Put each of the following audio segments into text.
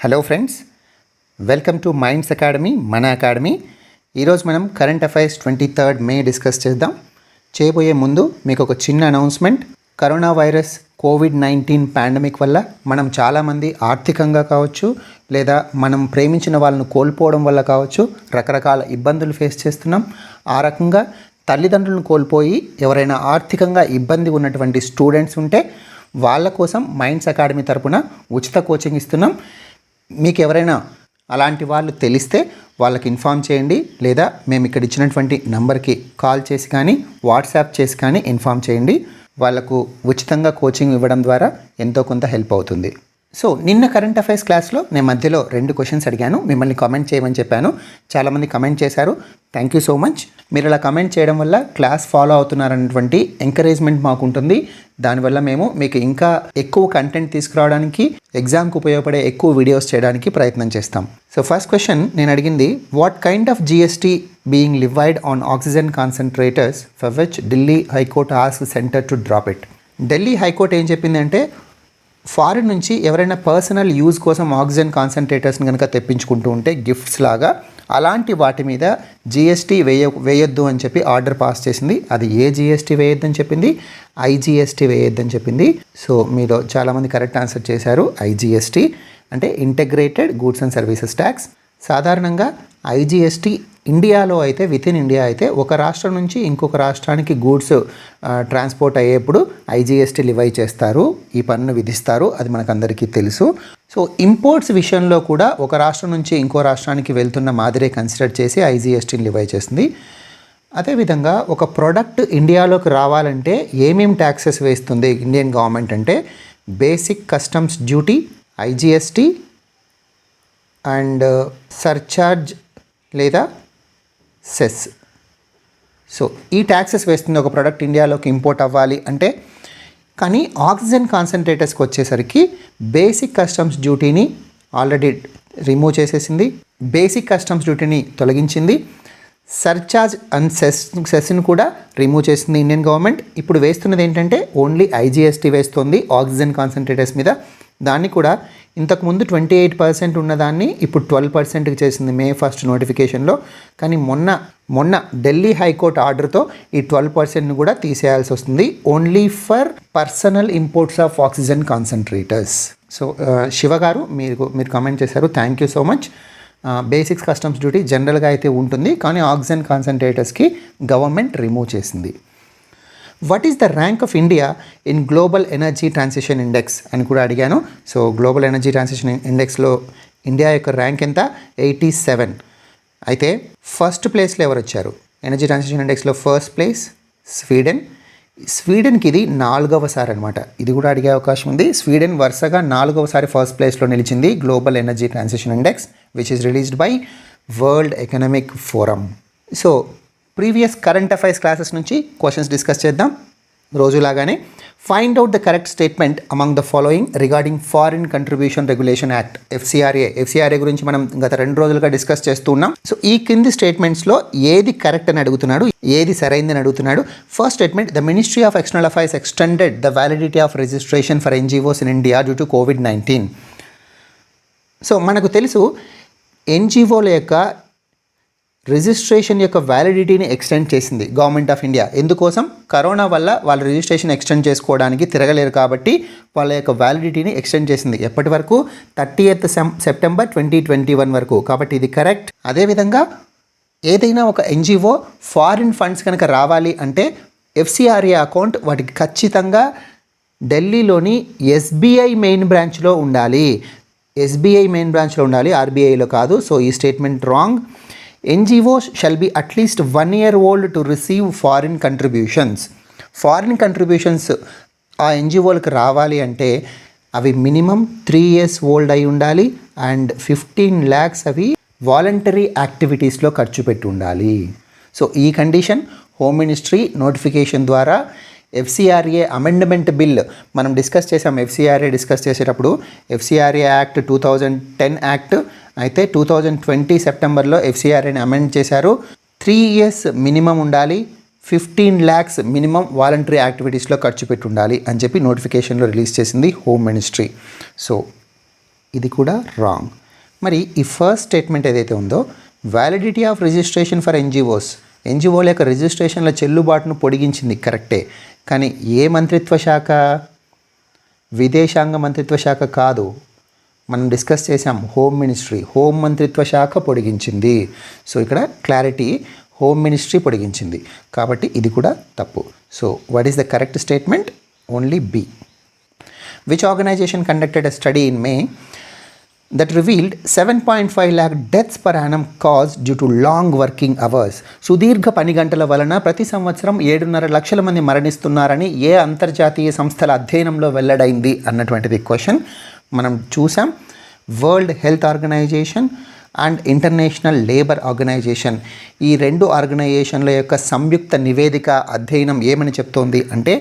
Hello friends, welcome to minds academy, మన academy. ఈరోజు మనం కరెంట్ అఫైర్స్ 23rd మే discuss చేద్దాం. చేయబోయే ముందు మీకు ఒక చిన్న announcement. Corona virus COVID-19 pandemic వల్ల మనం చాలామంది ఆర్థికంగా కావచ్చు, లేదా మనం ప్రేమించిన వాళ్ళను కోల్పోవడం వల్ల కావచ్చు, రకరకాల ఇబ్బందులు ఫేస్ చేస్తున్నాం. ఆ రకంగా తల్లిదండ్రులను కోల్పోయి ఎవరైనా ఆర్థికంగా ఇబ్బంది ఉన్నటువంటి స్టూడెంట్స్ ఉంటే వాళ్ళ కోసం మైండ్స్ అకాడమీ తరపున ఉచిత కోచింగ్ ఇస్తున్నాం. మీకు ఎవరైనా అలాంటి వాళ్ళు తెలిస్తే వాళ్ళకి ఇన్ఫామ్ చేయండి, లేదా మేము ఇక్కడ ఇచ్చినటువంటి నంబర్కి కాల్ చేసి కానీ వాట్సాప్ చేసి కానీ ఇన్ఫామ్ చేయండి. వాళ్ళకు ఉచితంగా కోచింగ్ ఇవ్వడం ద్వారా ఎంతో కొంత హెల్ప్ అవుతుంది. సో నిన్న కరెంట్ అఫైర్స్ క్లాస్లో నేను మధ్యలో 2 క్వశ్చన్స్ అడిగాను, మిమ్మల్ని కామెంట్ చేయమని చెప్పాను. చాలామంది కమెంట్ చేశారు, థ్యాంక్ యూ సో మచ్. మీరు ఇలా కమెంట్ చేయడం వల్ల క్లాస్ ఫాలో అవుతున్నారనేటువంటి ఎంకరేజ్మెంట్ మాకు ఉంటుంది. దానివల్ల మేము మీకు ఇంకా ఎక్కువ కంటెంట్ తీసుకురావడానికి, ఎగ్జామ్కి ఉపయోగపడే ఎక్కువ వీడియోస్ చేయడానికి ప్రయత్నం చేస్తాం. సో ఫస్ట్ క్వశ్చన్ నేను అడిగింది, what kind of GST being levied on oxygen concentrators for which Delhi high court ask centre to drop it. Delhi high court ఏం చెప్పిందంటే, ఫారిన్ నుంచి ఎవరైనా పర్సనల్ యూజ్ కోసం ఆక్సిజన్ కాన్సన్ట్రేటర్స్ని కనుక తెప్పించుకుంటూ ఉంటే గిఫ్ట్స్ లాగా, అలాంటి వాటి మీద జిఎస్టీ వేయొద్దు అని చెప్పి ఆర్డర్ పాస్ చేసింది. అది ఏ జిఎస్టీ వేయొద్దని చెప్పింది? ఐజిఎస్టీ వేయొద్దని చెప్పింది. సో మీరు చాలామంది కరెక్ట్ ఆన్సర్ చేశారు. ఐజిఎస్టీ అంటే integrated goods and services tax. సాధారణంగా ఐజిఎస్టీ ఇండియాలో అయితే, విత్ ఇన్ ఇండియా అయితే, ఒక రాష్ట్రం నుంచి ఇంకొక రాష్ట్రానికి గూడ్స్ ట్రాన్స్పోర్ట్ అయ్యేప్పుడు ఐజిఎస్టీ లివై చేస్తారు, ఈ పన్ను విధిస్తారు. అది మనకు అందరికీ తెలుసు. సో ఇంపోర్ట్స్ విషయంలో కూడా ఒక రాష్ట్రం నుంచి ఇంకో రాష్ట్రానికి వెళ్తున్న మాదిరే కన్సిడర్ చేసి ఐజిఎస్టీని లివై చేస్తుంది. అదేవిధంగా ఒక ప్రోడక్ట్ ఇండియాలోకి రావాలంటే ఏమేమి ట్యాక్సెస్ వేస్తుంది ఇండియన్ గవర్నమెంట్ అంటే, basic customs duty, IGST and surcharge లేదా సెస్. సో ఈ ట్యాక్సెస్ వేస్తుంది ఒక ప్రోడక్ట్ ఇండియాలోకి ఇంపోర్ట్ అవ్వాలి అంటే. కానీ ఆక్సిజన్ కాన్సన్ట్రేటర్స్కి వచ్చేసరికి బేసిక్ కస్టమ్స్ డ్యూటీని ఆల్రెడీ రిమూవ్ చేసేసింది, బేసిక్ కస్టమ్స్ డ్యూటీని తొలగించింది, సర్చార్జ్ అండ్ సెస్ని కూడా రిమూవ్ చేసింది ఇండియన్ గవర్నమెంట్. ఇప్పుడు వేస్తున్నది ఏంటంటే ఓన్లీ ఐజిఎస్టీ వేస్తుంది ఆక్సిజన్ కాన్సన్ట్రేటర్స్ మీద. దాన్ని కూడా ఇంతకుముందు 28% ఉన్నదాన్ని ఇప్పుడు 12%కి చేసింది May 1 నోటిఫికేషన్లో. కానీ మొన్న ఢిల్లీ హైకోర్టు ఆర్డర్తో ఈ 12%ని కూడా తీసేయాల్సి వస్తుంది, only for personal imports of oxygen concentrators. So Shiva garu మీరు కామెంట్ చేశారు, thank you so much. Basics customs duty జనరల్గా అయితే ఉంటుంది, కానీ ఆక్సిజన్ కాన్సన్ట్రేటర్స్కి గవర్నమెంట్ రిమూవ్ చేసింది. What is the rank of India in global energy transition index అని కూడా అడిగాను. సో గ్లోబల్ ఎనర్జీ ట్రాన్సిషన్ ఇండెక్స్లో ఇండియా యొక్క ర్యాంక్ ఎంత? 87. అయితే ఫస్ట్ ప్లేస్లో ఎవరు వచ్చారు? ఎనర్జీ ట్రాన్సిషన్ ఇండెక్స్లో ఫస్ట్ ప్లేస్ స్వీడన్కి ఇది 4వసారి అనమాట. ఇది కూడా అడిగే అవకాశం ఉంది. స్వీడన్ వరుసగా 4వసారి ఫస్ట్ ప్లేస్లో నిలిచింది global energy transition index, which is released by world economic forum. So previous current affairs classes నుంచి క్వశ్చన్స్ డిస్కస్ చేద్దాం రోజులాగానే. Find out the correct statement among the following regarding foreign contribution regulation act, FCRA గురించి మనం గత 2 రోజులుగా discuss చేస్తున్నాం. So ఈ కింది స్టేట్మెంట్స్లో ఏది కరెక్ట్ అని అడుగుతున్నాడు, ఏది సరైందని అడుగుతున్నాడు. First statement, the ministry of external affairs extended the validity of registration for NGOs in India due to COVID-19. So మనకు తెలుసు ఎన్జిఓల యొక్క రిజిస్ట్రేషన్ యొక్క వ్యాలిడిటీని ఎక్స్టెండ్ చేసింది గవర్నమెంట్ ఆఫ్ ఇండియా. ఎందుకోసం? కరోనా వల్ల వాళ్ళ రిజిస్ట్రేషన్ ఎక్స్టెండ్ చేసుకోవడానికి తిరగలేరు కాబట్టి వాళ్ళ యొక్క వ్యాలిడిటీని ఎక్స్టెండ్ చేసింది. ఎప్పటి వరకు? 30th సెప్టెంబర్ 2021 వరకు. కాబట్టి ఇది కరెక్ట్. అదేవిధంగా ఏదైనా ఒక ఎన్జిఓ ఫారిన్ ఫండ్స్ కనుక రావాలి అంటే ఎఫ్సిఆర్ఏ అకౌంట్ వాటికి ఖచ్చితంగా ఢిల్లీలోని ఎస్బీఐ మెయిన్ బ్రాంచ్లో ఉండాలి. ఆర్బీఐలో కాదు. సో ఈ statement wrong. NGO shall be at least 1 year old to receive foreign contributions. Foreign contributions ఆ ఎన్జిఓలకు రావాలి అంటే అవి మినిమం 3 years ఓల్డ్ అయి ఉండాలి అండ్ 15 lakhs అవి వాలంటరీ యాక్టివిటీస్లో ఖర్చు పెట్టి ఉండాలి. సో ఈ కండిషన్ హోమ్ మినిస్ట్రీ నోటిఫికేషన్ ద్వారా ఎఫ్సిఆర్ఏ అమెండ్మెంట్ బిల్ మనం డిస్కస్ చేసాం. ఎఫ్సిఆర్ఏ డిస్కస్ చేసేటప్పుడు ఎఫ్సిఆర్ఏ యాక్ట్ 2010 యాక్ట్ అయితే 2020 సెప్టెంబర్లో ఎఫ్సిఆర్ఏని అమెండ్ చేశారు. 3 years మినిమం ఉండాలి, 15 lakhs మినిమం వాలంటరీ యాక్టివిటీస్లో ఖర్చు పెట్టి ఉండాలి అని చెప్పి నోటిఫికేషన్లో రిలీజ్ చేసింది హోమ్ మినిస్ట్రీ. సో ఇది కూడా రాంగ్. మరి ఈ ఫస్ట్ స్టేట్మెంట్ ఏదైతే ఉందో వ్యాలిడిటీ ఆఫ్ రిజిస్ట్రేషన్ ఫర్ ఎన్జిఓల యొక్క రిజిస్ట్రేషన్ల చెల్లుబాటును పొడిగించింది, కరెక్టే. కానీ ఏ మంత్రిత్వ శాఖ? విదేశాంగ మంత్రిత్వ శాఖ కాదు, మనం డిస్కస్ చేసాం హోమ్ మినిస్ట్రీ, హోమ్ మంత్రిత్వ శాఖ పొడిగించింది. సో ఇక్కడ క్లారిటీ, హోమ్ మినిస్ట్రీ పొడిగించింది, కాబట్టి ఇది కూడా తప్పు. So what is the correct statement? Only B. Which organization conducted a study in May that revealed 7.5 lakh deaths per annum caused due to long working hours. సుదీర్ఘ పని గంటల వలన ప్రతి సంవత్సరం 7.5 లక్షల మంది మరణిస్తున్నారని ఏ అంతర్జాతీయ సంస్థల అధ్యయనంలో వెల్లడైంది అన్నటువంటిది క్వశ్చన్. మనం చూసాం World health Organization and International labour Organization, ఈ రెండు ఆర్గనైజేషన్ల యొక్క సంయుక్త నివేదిక అధ్యయనం ఏమని చెప్తోంది అంటే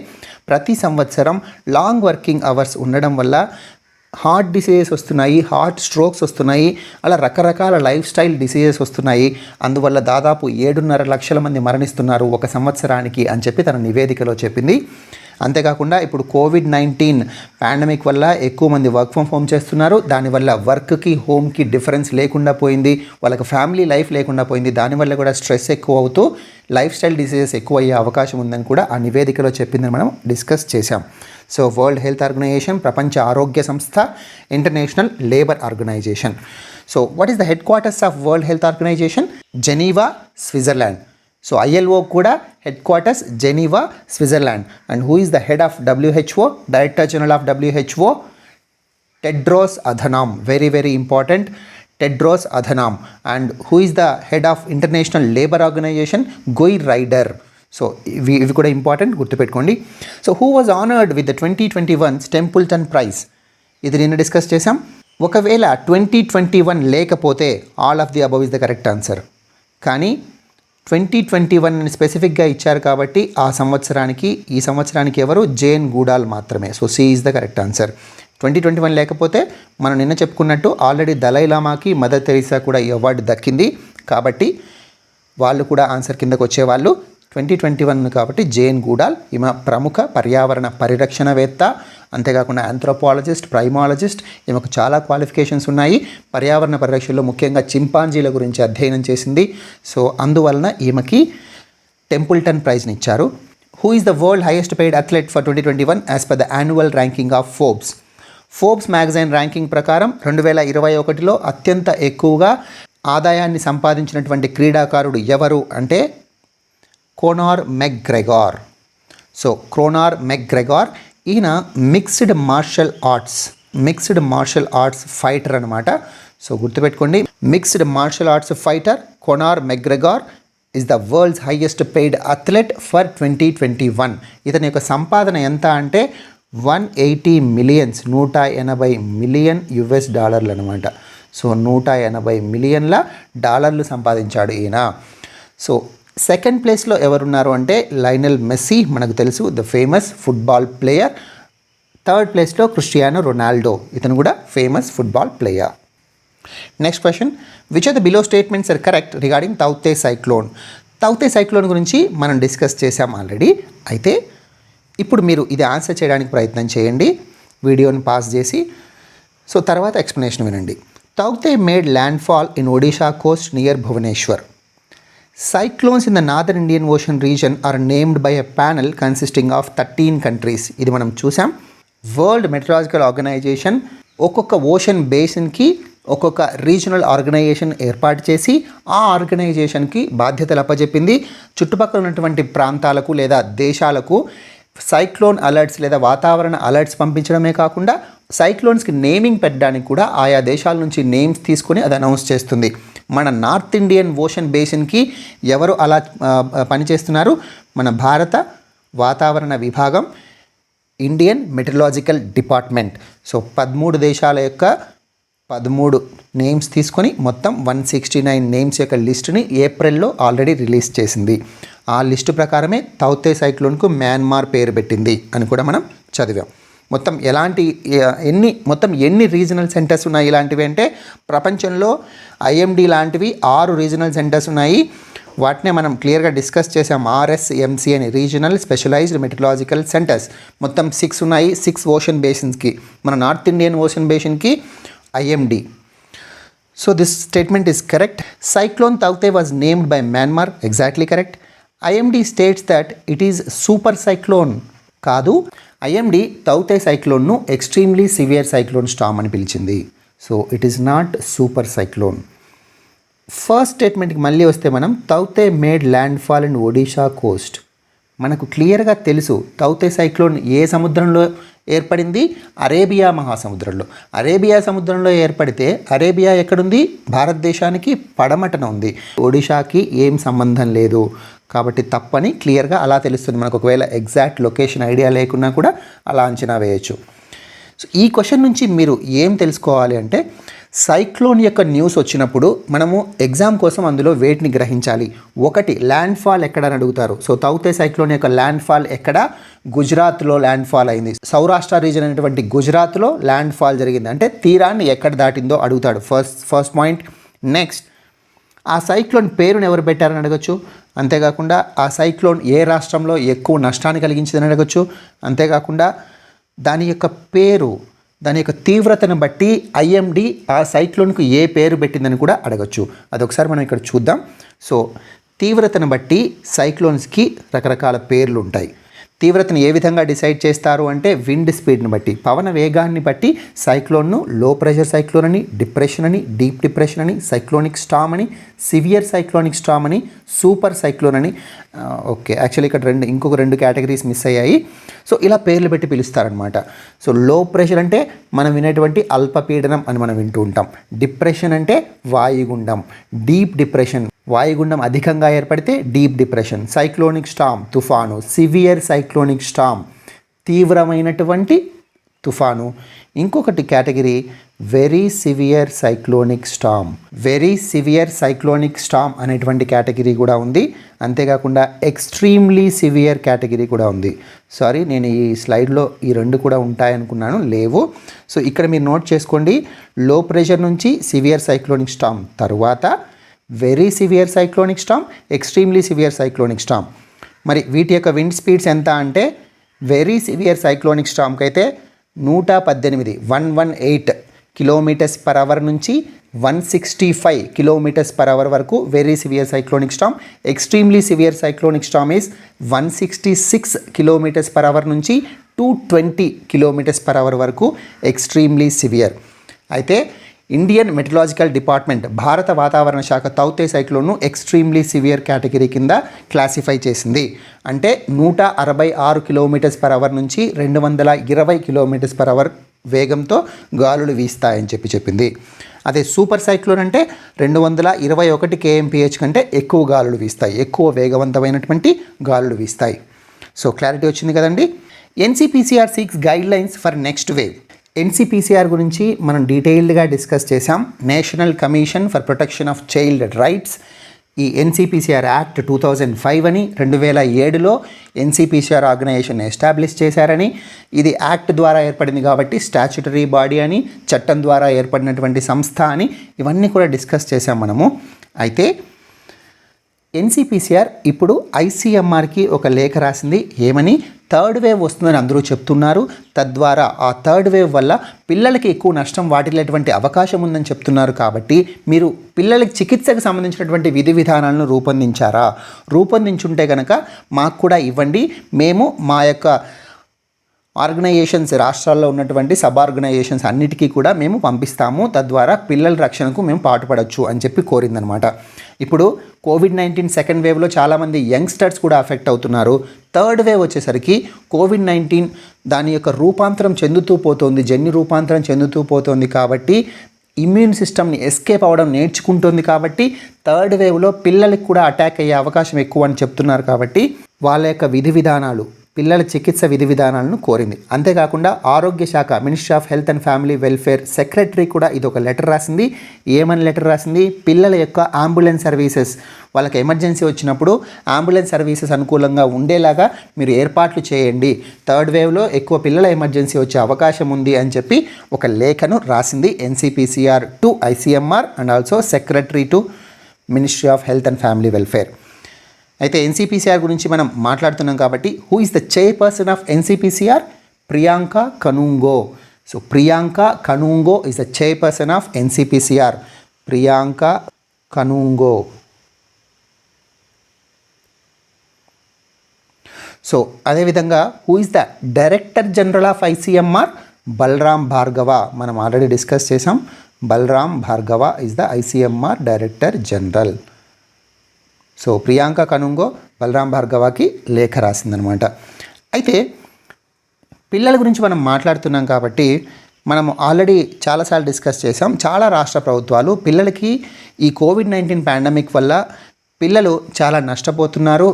ప్రతి సంవత్సరం లాంగ్ వర్కింగ్ అవర్స్ ఉండడం వల్ల హార్ట్ డిసీజెస్ వస్తున్నాయి, హార్ట్ స్ట్రోక్స్ వస్తున్నాయి, అలా రకరకాల లైఫ్ స్టైల్ డిసీజెస్ వస్తున్నాయి, అందువల్ల దాదాపు 7.5 లక్షల మంది మరణిస్తున్నారు ఒక సంవత్సరానికి అని చెప్పి తన నివేదికలో చెప్పింది. అంతేకాకుండా ఇప్పుడు కోవిడ్-19 పాండమిక్ వల్ల ఎక్కువ మంది వర్క్ ఫ్రమ్ హోమ్ చేస్తున్నారు, దానివల్ల వర్క్కి హోమ్కి డిఫరెన్స్ లేకుండా పోయింది, వాళ్ళకి ఫ్యామిలీ లైఫ్ లేకుండా పోయింది, దానివల్ల కూడా స్ట్రెస్ ఎక్కువ అవుతూ లైఫ్ స్టైల్ డిసీజెస్ ఎక్కువ అయ్యే అవకాశం ఉందని కూడా ఆ నివేదికలో చెప్పిందని మనం డిస్కస్ చేశాం. సో వరల్డ్ హెల్త్ ఆర్గనైజేషన్, ప్రపంచ ఆరోగ్య సంస్థ, international labour organisation. So what is the headquarters of world health organisation? Geneva, Switzerland. So ILO కూడా headquarters Geneva, Switzerland. And who is the head of WHO? Director general of WHO Tedros Adhanom. Very very important, Tedros Adhanom. And who is the head of international labour organisation? Guy Ryder. So ఇవి కూడా important, గుర్తుపెట్టుకోండి. So who was honoured with the 2021 Templeton prize? ఇది నిన్న discuss చేసాం. ఒకవేళ 2021 లేకపోతే all of the above is the correct answer. కానీ 2021 స్పెసిఫిక్గా ఇచ్చారు కాబట్టి ఆ సంవత్సరానికి, ఈ సంవత్సరానికి ఎవరు? జేన్ గూడాల్ మాత్రమే. So C is the correct answer. 2021 లేకపోతే మనం నిన్న చెప్పుకున్నట్టు ఆల్రెడీ దలైలామాకి, మదర్ తెరీసా కూడా ఈ అవార్డు దక్కింది, కాబట్టి వాళ్ళు కూడా ఆన్సర్ కిందకు వచ్చేవాళ్ళు. 2021 కాబట్టి జేన్ గూడాల్, ఈమె ప్రముఖ పర్యావరణ పరిరక్షణవేత్త, అంతేకాకుండా ఆంథ్రోపాలజిస్ట్, ప్రైమాలజిస్ట్, ఈమెకు చాలా క్వాలిఫికేషన్స్ ఉన్నాయి. పర్యావరణ పరిరక్షణలో ముఖ్యంగా చింపాంజీల గురించి అధ్యయనం చేసింది. సో అందువలన ఈమెకి టెంపుల్టన్ ప్రైజ్ని ఇచ్చారు. Who is the world highest paid athlete for 2021 as per the annual ranking of Forbes magazine ranking ప్రకారం 2021లో అత్యంత ఎక్కువగా ఆదాయాన్ని సంపాదించినటువంటి క్రీడాకారుడు ఎవరు అంటే కోనార్ మెక్గ్రెగార్. సో కోనార్ మెక్గ్రెగార్ ఈయన మిక్స్డ్ మార్షల్ ఆర్ట్స్ ఫైటర్ అనమాట. సో గుర్తుపెట్టుకోండి, mixed martial arts fighter Conor McGregor is the world's highest paid athlete for 2021. ఇతని యొక్క సంపాదన ఎంత అంటే 180 మిలియన్స్, $180 మిలియన్ అనమాట. సో $180 మిలియన్ల డాలర్లు సంపాదించాడు ఈయన. సో సెకండ్ ప్లేస్లో ఎవరున్నారు అంటే లయనల్ మెస్సీ, మనకు తెలుసు, the famous football player. Third ప్లేస్లో క్రిస్టియానో రొనాల్డో, ఇతను కూడా famous football player. Next question, which are the below statements are correct regarding తౌతే సైక్లోన్? తౌతే సైక్లోన్ గురించి మనం డిస్కస్ చేసాం ఆల్రెడీ. అయితే ఇప్పుడు మీరు ఇది ఆన్సర్ చేయడానికి ప్రయత్నం చేయండి, వీడియోని పాస్ చేసి. సో తర్వాత ఎక్స్ప్లెనేషన్ వినండి. తౌతే made landfall in Odisha coast near Bhubaneswar. Cyclones in the northern Indian Ocean region are named by a panel consisting of 13 countries. ఇది మనం చూసాం. వరల్డ్ మెట్రలాజికల్ ఆర్గనైజేషన్ ఒక్కొక్క ఓషన్ బేసిన్కి ఒక్కొక్క రీజనల్ ఆర్గనైజేషన్ ఏర్పాటు చేసి ఆ ఆర్గనైజేషన్కి బాధ్యతలు అప్పచెప్పింది. చుట్టుపక్కల ఉన్నటువంటి ప్రాంతాలకు లేదా దేశాలకు సైక్లోన్ అలర్ట్స్ లేదా వాతావరణ అలర్ట్స్ పంపించడమే కాకుండా సైక్లోన్స్కి నేమింగ్ పెట్టడానికి కూడా ఆయా దేశాల నుంచి నేమ్స్ తీసుకొని అది అనౌన్స్ చేస్తుంది. మన నార్త్ ఇండియన్ ఓషన్ బేసిన్కి ఎవరు అలా పనిచేస్తున్నారు? మన భారత వాతావరణ విభాగం, ఇండియన్ మెట్రలాజికల్ డిపార్ట్మెంట్. సో 13 దేశాల యొక్క 13 నేమ్స్ తీసుకొని మొత్తం 169 నేమ్స్ యొక్క లిస్టుని ఏప్రిల్లో ఆల్రెడీ రిలీజ్ చేసింది. ఆ లిస్టు ప్రకారమే తౌతే సైక్లోన్కు మ్యాన్మార్ పేరు పెట్టింది అని కూడా మనం చదివాం. మొత్తం ఎన్ని రీజనల్ సెంటర్స్ ఉన్నాయి ఇలాంటివి అంటే ప్రపంచంలో IMD లాంటివి 6 రీజనల్ సెంటర్స్ ఉన్నాయి. వాటినే మనం క్లియర్గా డిస్కస్ చేసాం. RSMC అని రీజనల్ స్పెషలైజ్డ్ మెట్రలాజికల్ సెంటర్స్ మొత్తం 6 ఉన్నాయి. 6 ఓషన్ బేసిన్స్కి. మన నార్త్ ఇండియన్ ఓషన్ బేసిన్కి IMD. So this statement is correct. Cyclone Taukte was named by Myanmar. Exactly correct. IMD states that it is super cyclone. కాదు, IMD తౌతే సైక్లోన్ను extremely severe cyclone storm అని పిలిచింది. So it is not super cyclone. First స్టేట్మెంట్కి మళ్ళీ వస్తే మనం తౌతే made landfall in Odisha coast. మనకు క్లియర్గా తెలుసు తౌతే సైక్లోన్ ఏ సముద్రంలో ఏర్పడింది? అరేబియా మహాసముద్రంలో. అరేబియా సముద్రంలో ఏర్పడితే అరేబియా ఎక్కడుంది? భారతదేశానికి పడమటన ఉంది. ఒడిషాకి ఏం సంబంధం లేదు కాబట్టి తప్పని క్లియర్గా అలా తెలుస్తుంది మనకు. ఒకవేళ ఎగ్జాక్ట్ లొకేషన్ ఐడియా లేకున్నా కూడా అలా అంచనా వేయచ్చు. సో ఈ క్వశ్చన్ నుంచి మీరు ఏం తెలుసుకోవాలి అంటే, సైక్లోన్ యొక్క న్యూస్ వచ్చినప్పుడు మనము ఎగ్జామ్ కోసం అందులో వేటిని గ్రహించాలి. ఒకటి, ల్యాండ్ ఫాల్ ఎక్కడ అని అడుగుతారు. సో తౌతే సైక్లోన్ యొక్క ల్యాండ్ ఫాల్ ఎక్కడ? గుజరాత్లో ల్యాండ్ ఫాల్ అయింది. సౌరాష్ట్ర రీజన్ అనేటువంటి గుజరాత్లో ల్యాండ్ ఫాల్ జరిగింది. అంటే తీరాన్ని ఎక్కడ దాటిందో అడుగుతాడు ఫస్ట్ పాయింట్. నెక్స్ట్, ఆ సైక్లోన్ పేరును ఎవరు పెట్టారని అడగచ్చు. అంతేకాకుండా ఆ సైక్లోన్ ఏ రాష్ట్రంలో ఎక్కువ నష్టాన్ని కలిగించిందని అడగచ్చు. అంతేకాకుండా దాని యొక్క పేరు, దాని యొక్క తీవ్రతను బట్టి IMD ఆ సైక్లోన్కు ఏ పేరు పెట్టిందని కూడా అడగచ్చు. అదొకసారి మనం ఇక్కడ చూద్దాం. సో తీవ్రతను బట్టి సైక్లోన్స్కి రకరకాల పేర్లు ఉంటాయి. తీవ్రతను ఏ విధంగా డిసైడ్ చేస్తారు అంటే విండ్ స్పీడ్ని బట్టి, పవన వేగాన్ని బట్టి సైక్లోన్ను లో ప్రెషర్ సైక్లోన్ అని, డిప్రెషన్ అని, డీప్ డిప్రెషన్ అని, సైక్లోనిక్ స్టామ్ అని, సివియర్ సైక్లోనిక్ స్టామ్ అని, సూపర్ సైక్లోన్ అని. ఓకే, యాక్చువల్లీ ఇక్కడ ఇంకొక రెండు కేటగిరీస్ మిస్ అయ్యాయి. సో ఇలా పేర్లు పెట్టి పిలుస్తారనమాట. సో లో ప్రెషర్ అంటే మనం వినేటువంటి అల్పపీడనం అని మనం వింటూ ఉంటాం. డిప్రెషన్ అంటే వాయుగుండం. డీప్ డిప్రెషన్, వాయుగుండం అధికంగా ఏర్పడితే డీప్ డిప్రెషన్. సైక్లోనిక్ స్టామ్ తుఫాను. సివియర్ సైక్లోనిక్ స్టామ్ తీవ్రమైనటువంటి తుఫాను. ఇంకొకటి category very severe cyclonic storm. Very severe cyclonic storm అనేటువంటి కేటగిరీ కూడా ఉంది. అంతేకాకుండా ఎక్స్ట్రీమ్లీ సివియర్ కేటగిరీ కూడా ఉంది. సారీ, నేను ఈ స్లైడ్లో ఈ రెండు కూడా ఉంటాయనుకున్నాను, లేవు. సో ఇక్కడ మీరు నోట్ చేసుకోండి. లో ప్రెషర్ నుంచి సివియర్ సైక్లోనిక్ స్టామ్ తరువాత very severe cyclonic storm, extremely severe cyclonic storm. మరి వీటి యొక్క విండ్ స్పీడ్స్ ఎంత అంటే, వెరీ సివియర్ సైక్లోనిక్ స్టామ్కి అయితే 118 కిలోమీటర్స్ పర్ అవర్ నుంచి 165 కిలోమీటర్స్ పర్ అవర్ వరకు very severe cyclonic storm. Extremely severe cyclonic storm is 166 kilometres per hour నుంచి 220 kilometres per hour వరకు ఎక్స్ట్రీమ్లీ సివియర్. అయితే ఇండియన్ మెటలాజికల్ డిపార్ట్మెంట్, భారత వాతావరణ శాఖ తౌతే సైక్లోన్ను ఎక్స్ట్రీమ్లీ సివియర్ కేటగిరీ కింద క్లాసిఫై చేసింది. అంటే 166 కిలోమీటర్స్ పర్ అవర్ నుంచి 220 కిలోమీటర్స్ పర్ అవర్ వేగంతో గాలులు వీస్తాయని చెప్పింది. అదే సూపర్ సైక్లోన్ అంటే 221 kmph కంటే ఎక్కువ గాలులు వీస్తాయి, ఎక్కువ వేగవంతమైనటువంటి గాలులు వీస్తాయి. సో క్లారిటీ వచ్చింది కదండి. NCPCR seeks guide lines for next wave. NCPCR గురించి మనం డీటెయిల్డ్గా డిస్కస్ చేసాం. National commission for protection of child rights. ఈ NCPCR యాక్ట్ 2005 అని 2007లో NCPCR ఆర్గనైజేషన్ ఎస్టాబ్లిష్ చేశారని, ఇది యాక్ట్ ద్వారా ఏర్పడింది కాబట్టి స్టాచ్యుటరీ బాడీ అని, చట్టం ద్వారా ఏర్పడినటువంటి సంస్థ అని, ఇవన్నీ కూడా డిస్కస్ చేసాం మనము. అయితే NCPCR ఇప్పుడు ICMRకి ఒక లేఖ రాసింది. ఏమని? థర్డ్ వేవ్ వస్తుందని అందరూ చెప్తున్నారు, తద్వారా ఆ థర్డ్ వేవ్ వల్ల పిల్లలకి ఎక్కువ నష్టం వాటిల్లేటువంటి అవకాశం ఉందని చెప్తున్నారు. కాబట్టి మీరు పిల్లలకి చికిత్సకు సంబంధించినటువంటి విధి విధానాలను రూపొందించుంటే కనుక మాకు కూడా ఇవ్వండి. మేము మా యొక్క ఆర్గనైజేషన్స్, రాష్ట్రాల్లో ఉన్నటువంటి సబ్ ఆర్గనైజేషన్స్ అన్నిటికీ కూడా మేము పంపిస్తాము, తద్వారా పిల్లల రక్షణకు మేము పాటుపడవచ్చు అని చెప్పి కోరిందనమాట. ఇప్పుడు COVID-19 సెకండ్ వేవ్లో చాలామంది యంగ్స్టర్స్ కూడా అఫెక్ట్ అవుతున్నారు. థర్డ్ వేవ్ వచ్చేసరికి COVID-19 దాని యొక్క రూపాంతరం చెందుతూ పోతుంది, జన్యు రూపాంతరం చెందుతూ పోతుంది. కాబట్టి ఇమ్యూన్ సిస్టమ్ని ఎస్కేప్ అవ్వడం నేర్చుకుంటుంది. కాబట్టి థర్డ్ వేవ్లో పిల్లలకి కూడా అటాక్ అయ్యే అవకాశం ఎక్కువ అని చెప్తున్నారు. కాబట్టి వాళ్ళ యొక్క విధి విధానాలు, పిల్లల చికిత్స విధి విధానాలను కోరింది. అంతేకాకుండా ఆరోగ్య శాఖ, ministry of health and family welfare secretary కూడా ఇది ఒక లెటర్ రాసింది. ఏమని లెటర్ రాసింది? పిల్లల యొక్క అంబులెన్స్ సర్వీసెస్, వాళ్ళకి ఎమర్జెన్సీ వచ్చినప్పుడు అంబులెన్స్ సర్వీసెస్ అనుకూలంగా ఉండేలాగా మీరు ఏర్పాట్లు చేయండి, థర్డ్ వేవ్లో ఎక్కువ పిల్లల ఎమర్జెన్సీ వచ్చే అవకాశం ఉంది అని చెప్పి ఒక లేఖను రాసింది NCPCR to ICMR and also secretary to ministry of health and family welfare. అయితే NCPCR గురించి మనం మాట్లాడుతున్నాం కాబట్టి who is the chairperson of NCPCR? Priyanka Kanungo. So Priyanka Kanungo is the chairperson of NCPCR. Priyanka Kanungo. So అదేవిధంగా who is the director general of ICMR? Balram Bhargava. మనం already discuss చేసాం. Balram Bhargava is the ICMR director general. So Priyanka Kanungo Balram భార్గవకి లేఖ రాసిందనమాట. అయితే పిల్లల గురించి మనం మాట్లాడుతున్నాం కాబట్టి మనం ఆల్రెడీ చాలాసార్లు డిస్కస్ చేసాం. చాలా రాష్ట్ర ప్రభుత్వాలు పిల్లలకి ఈ కోవిడ్-19 పాండమిక్ వల్ల పిల్లలు చాలా నష్టపోతున్నారు.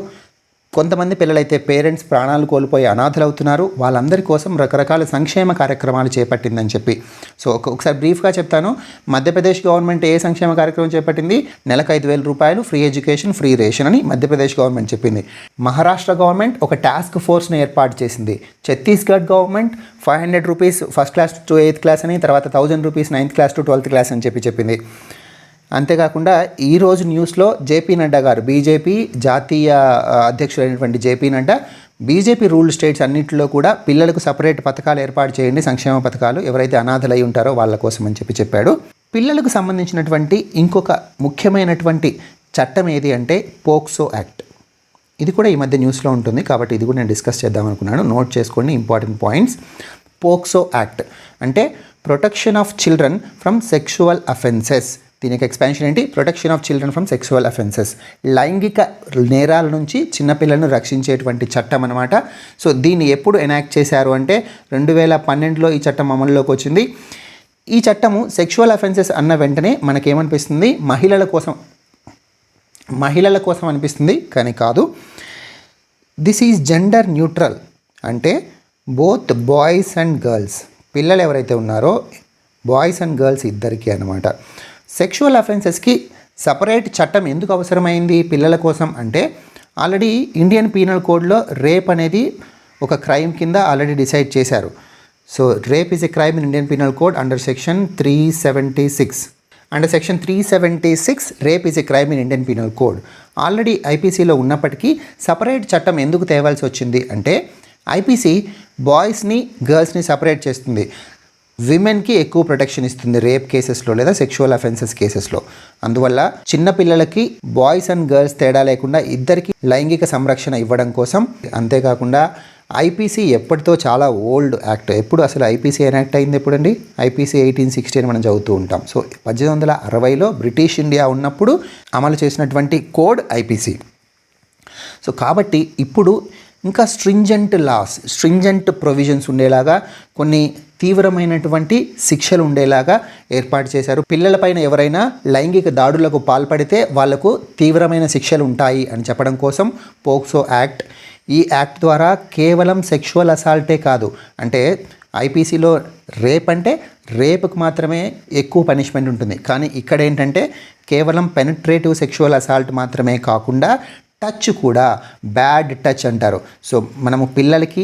కొంతమంది పిల్లలైతే పేరెంట్స్ ప్రాణాలు కోల్పోయి అనాథలు అవుతున్నారు. వాళ్ళందరి కోసం రకరకాల సంక్షేమ కార్యక్రమాలు చేపట్టిందని చెప్పి. సో ఒకసారి బ్రీఫ్గా చెప్తాను. మధ్యప్రదేశ్ గవర్నమెంట్ ఏ సంక్షేమ కార్యక్రమం చేపట్టింది? నెలకు 5,000 రూపాయలు ఫ్రీ ఎడ్యుకేషన్, ఫ్రీ రేషన్ అని మధ్యప్రదేశ్ గవర్నమెంట్ చెప్పింది. మహారాష్ట్ర గవర్నమెంట్ ఒక టాస్క్ ఫోర్స్ని ఏర్పాటు చేసింది. Chhattisgarh government 500 rupees first class to 8th class అని, తర్వాత 1000 rupees 9th class to 12th class అని చెప్పింది. అంతేకాకుండా ఈరోజు న్యూస్లో జేపీ నడ్డా గారు, బీజేపీ జాతీయ అధ్యక్షుడైనటువంటి జేపీ నడ్డా, బీజేపీ రూల్డ్ స్టేట్స్ అన్నింటిలో కూడా పిల్లలకు సపరేట్ పథకాలు ఏర్పాటు చేయండి, సంక్షేమ పథకాలు, ఎవరైతే అనాథలై ఉంటారో వాళ్ళ కోసం అని చెప్పాడు. పిల్లలకు సంబంధించినటువంటి ఇంకొక ముఖ్యమైనటువంటి చట్టం ఏది అంటే పోక్సో యాక్ట్. ఇది కూడా ఈ మధ్య న్యూస్లో ఉంటుంది కాబట్టి ఇది కూడా నేను డిస్కస్ చేద్దాం అనుకున్నాను. నోట్ చేసుకోండి ఇంపార్టెంట్ పాయింట్స్. పోక్సో యాక్ట్ అంటే protection of children from sexual offences. దీనికి ఎక్స్పాన్షన్ ఏంటి? Protection of children from sexual offences. లైంగిక నేరాల నుంచి చిన్నపిల్లలను రక్షించేటువంటి చట్టం అనమాట. సో దీన్ని ఎప్పుడు ఎనాక్ట్ చేశారు అంటే 2012లో ఈ చట్టం అమల్లోకి వచ్చింది. ఈ చట్టము సెక్షువల్ అఫెన్సెస్ అన్న వెంటనే మనకేమనిపిస్తుంది? మహిళల కోసం అనిపిస్తుంది, కానీ కాదు. This is gender neutral. అంటే బోత్ బాయ్స్ అండ్ గర్ల్స్, పిల్లలు ఎవరైతే ఉన్నారో బాయ్స్ అండ్ గర్ల్స్ ఇద్దరికీ అనమాట. సెక్షువల్ అఫెన్సెస్కి సపరేట్ చట్టం ఎందుకు అవసరమైంది పిల్లల కోసం అంటే ఆల్రెడీ ఇండియన్ పీనల్ కోడ్లో రేప్ అనేది ఒక క్రైమ్ కింద ఆల్రెడీ డిసైడ్ చేశారు. So rape is a crime in Indian penal code under section 376. Under section 376 rape is a crime in Indian penal code already ఐపీసీలో ఉన్నప్పటికీ సపరేట్ చట్టం ఎందుకు తేవాల్సి వచ్చింది అంటే ఐపీసీ బాయ్స్ని గర్ల్స్ని సపరేట్ చేస్తుంది. విమెన్కి ఎక్కువ ప్రొటెక్షన్ ఇస్తుంది రేప్ కేసెస్లో లేదా సెక్షువల్ అఫెన్సెస్ కేసెస్లో. అందువల్ల చిన్నపిల్లలకి బాయ్స్ అండ్ గర్ల్స్ తేడా లేకుండా ఇద్దరికి లైంగిక సంరక్షణ ఇవ్వడం కోసం. అంతేకాకుండా ఐపీసీ ఎప్పటితో చాలా ఓల్డ్ యాక్ట్. ఎప్పుడు అసలు ఐపీసీ ఎనాక్ట్ అయింది ఎప్పుడండి? ఐపీసీ 1860 అని మనం చదువుతూ ఉంటాం. సో 1860లో బ్రిటిష్ ఇండియా ఉన్నప్పుడు అమలు చేసినటువంటి కోడ్ ఐపీసీ. సో కాబట్టి ఇప్పుడు ఇంకా స్ట్రింజెంట్ ప్రొవిజన్స్ ఉండేలాగా, కొన్ని తీవ్రమైనటువంటి శిక్షలు ఉండేలాగా ఏర్పాటు చేశారు. పిల్లలపైన ఎవరైనా లైంగిక దాడులకు పాల్పడితే వాళ్లకు తీవ్రమైన శిక్షలు ఉంటాయి అని చెప్పడం కోసం పోక్సో యాక్ట్. ఈ యాక్ట్ ద్వారా కేవలం సెక్షువల్ అసాల్టే కాదు, అంటే ఐపీసీలో రేప్ అంటే రేపుకు మాత్రమే ఎక్కువ పనిష్మెంట్ ఉంటుంది, కానీ ఇక్కడ ఏంటంటే కేవలం పెనిట్రేటివ్ సెక్షువల్ అసాల్ట్ మాత్రమే కాకుండా టచ్ కూడా, బ్యాడ్ టచ్ అంటారు. సో మనము పిల్లలకి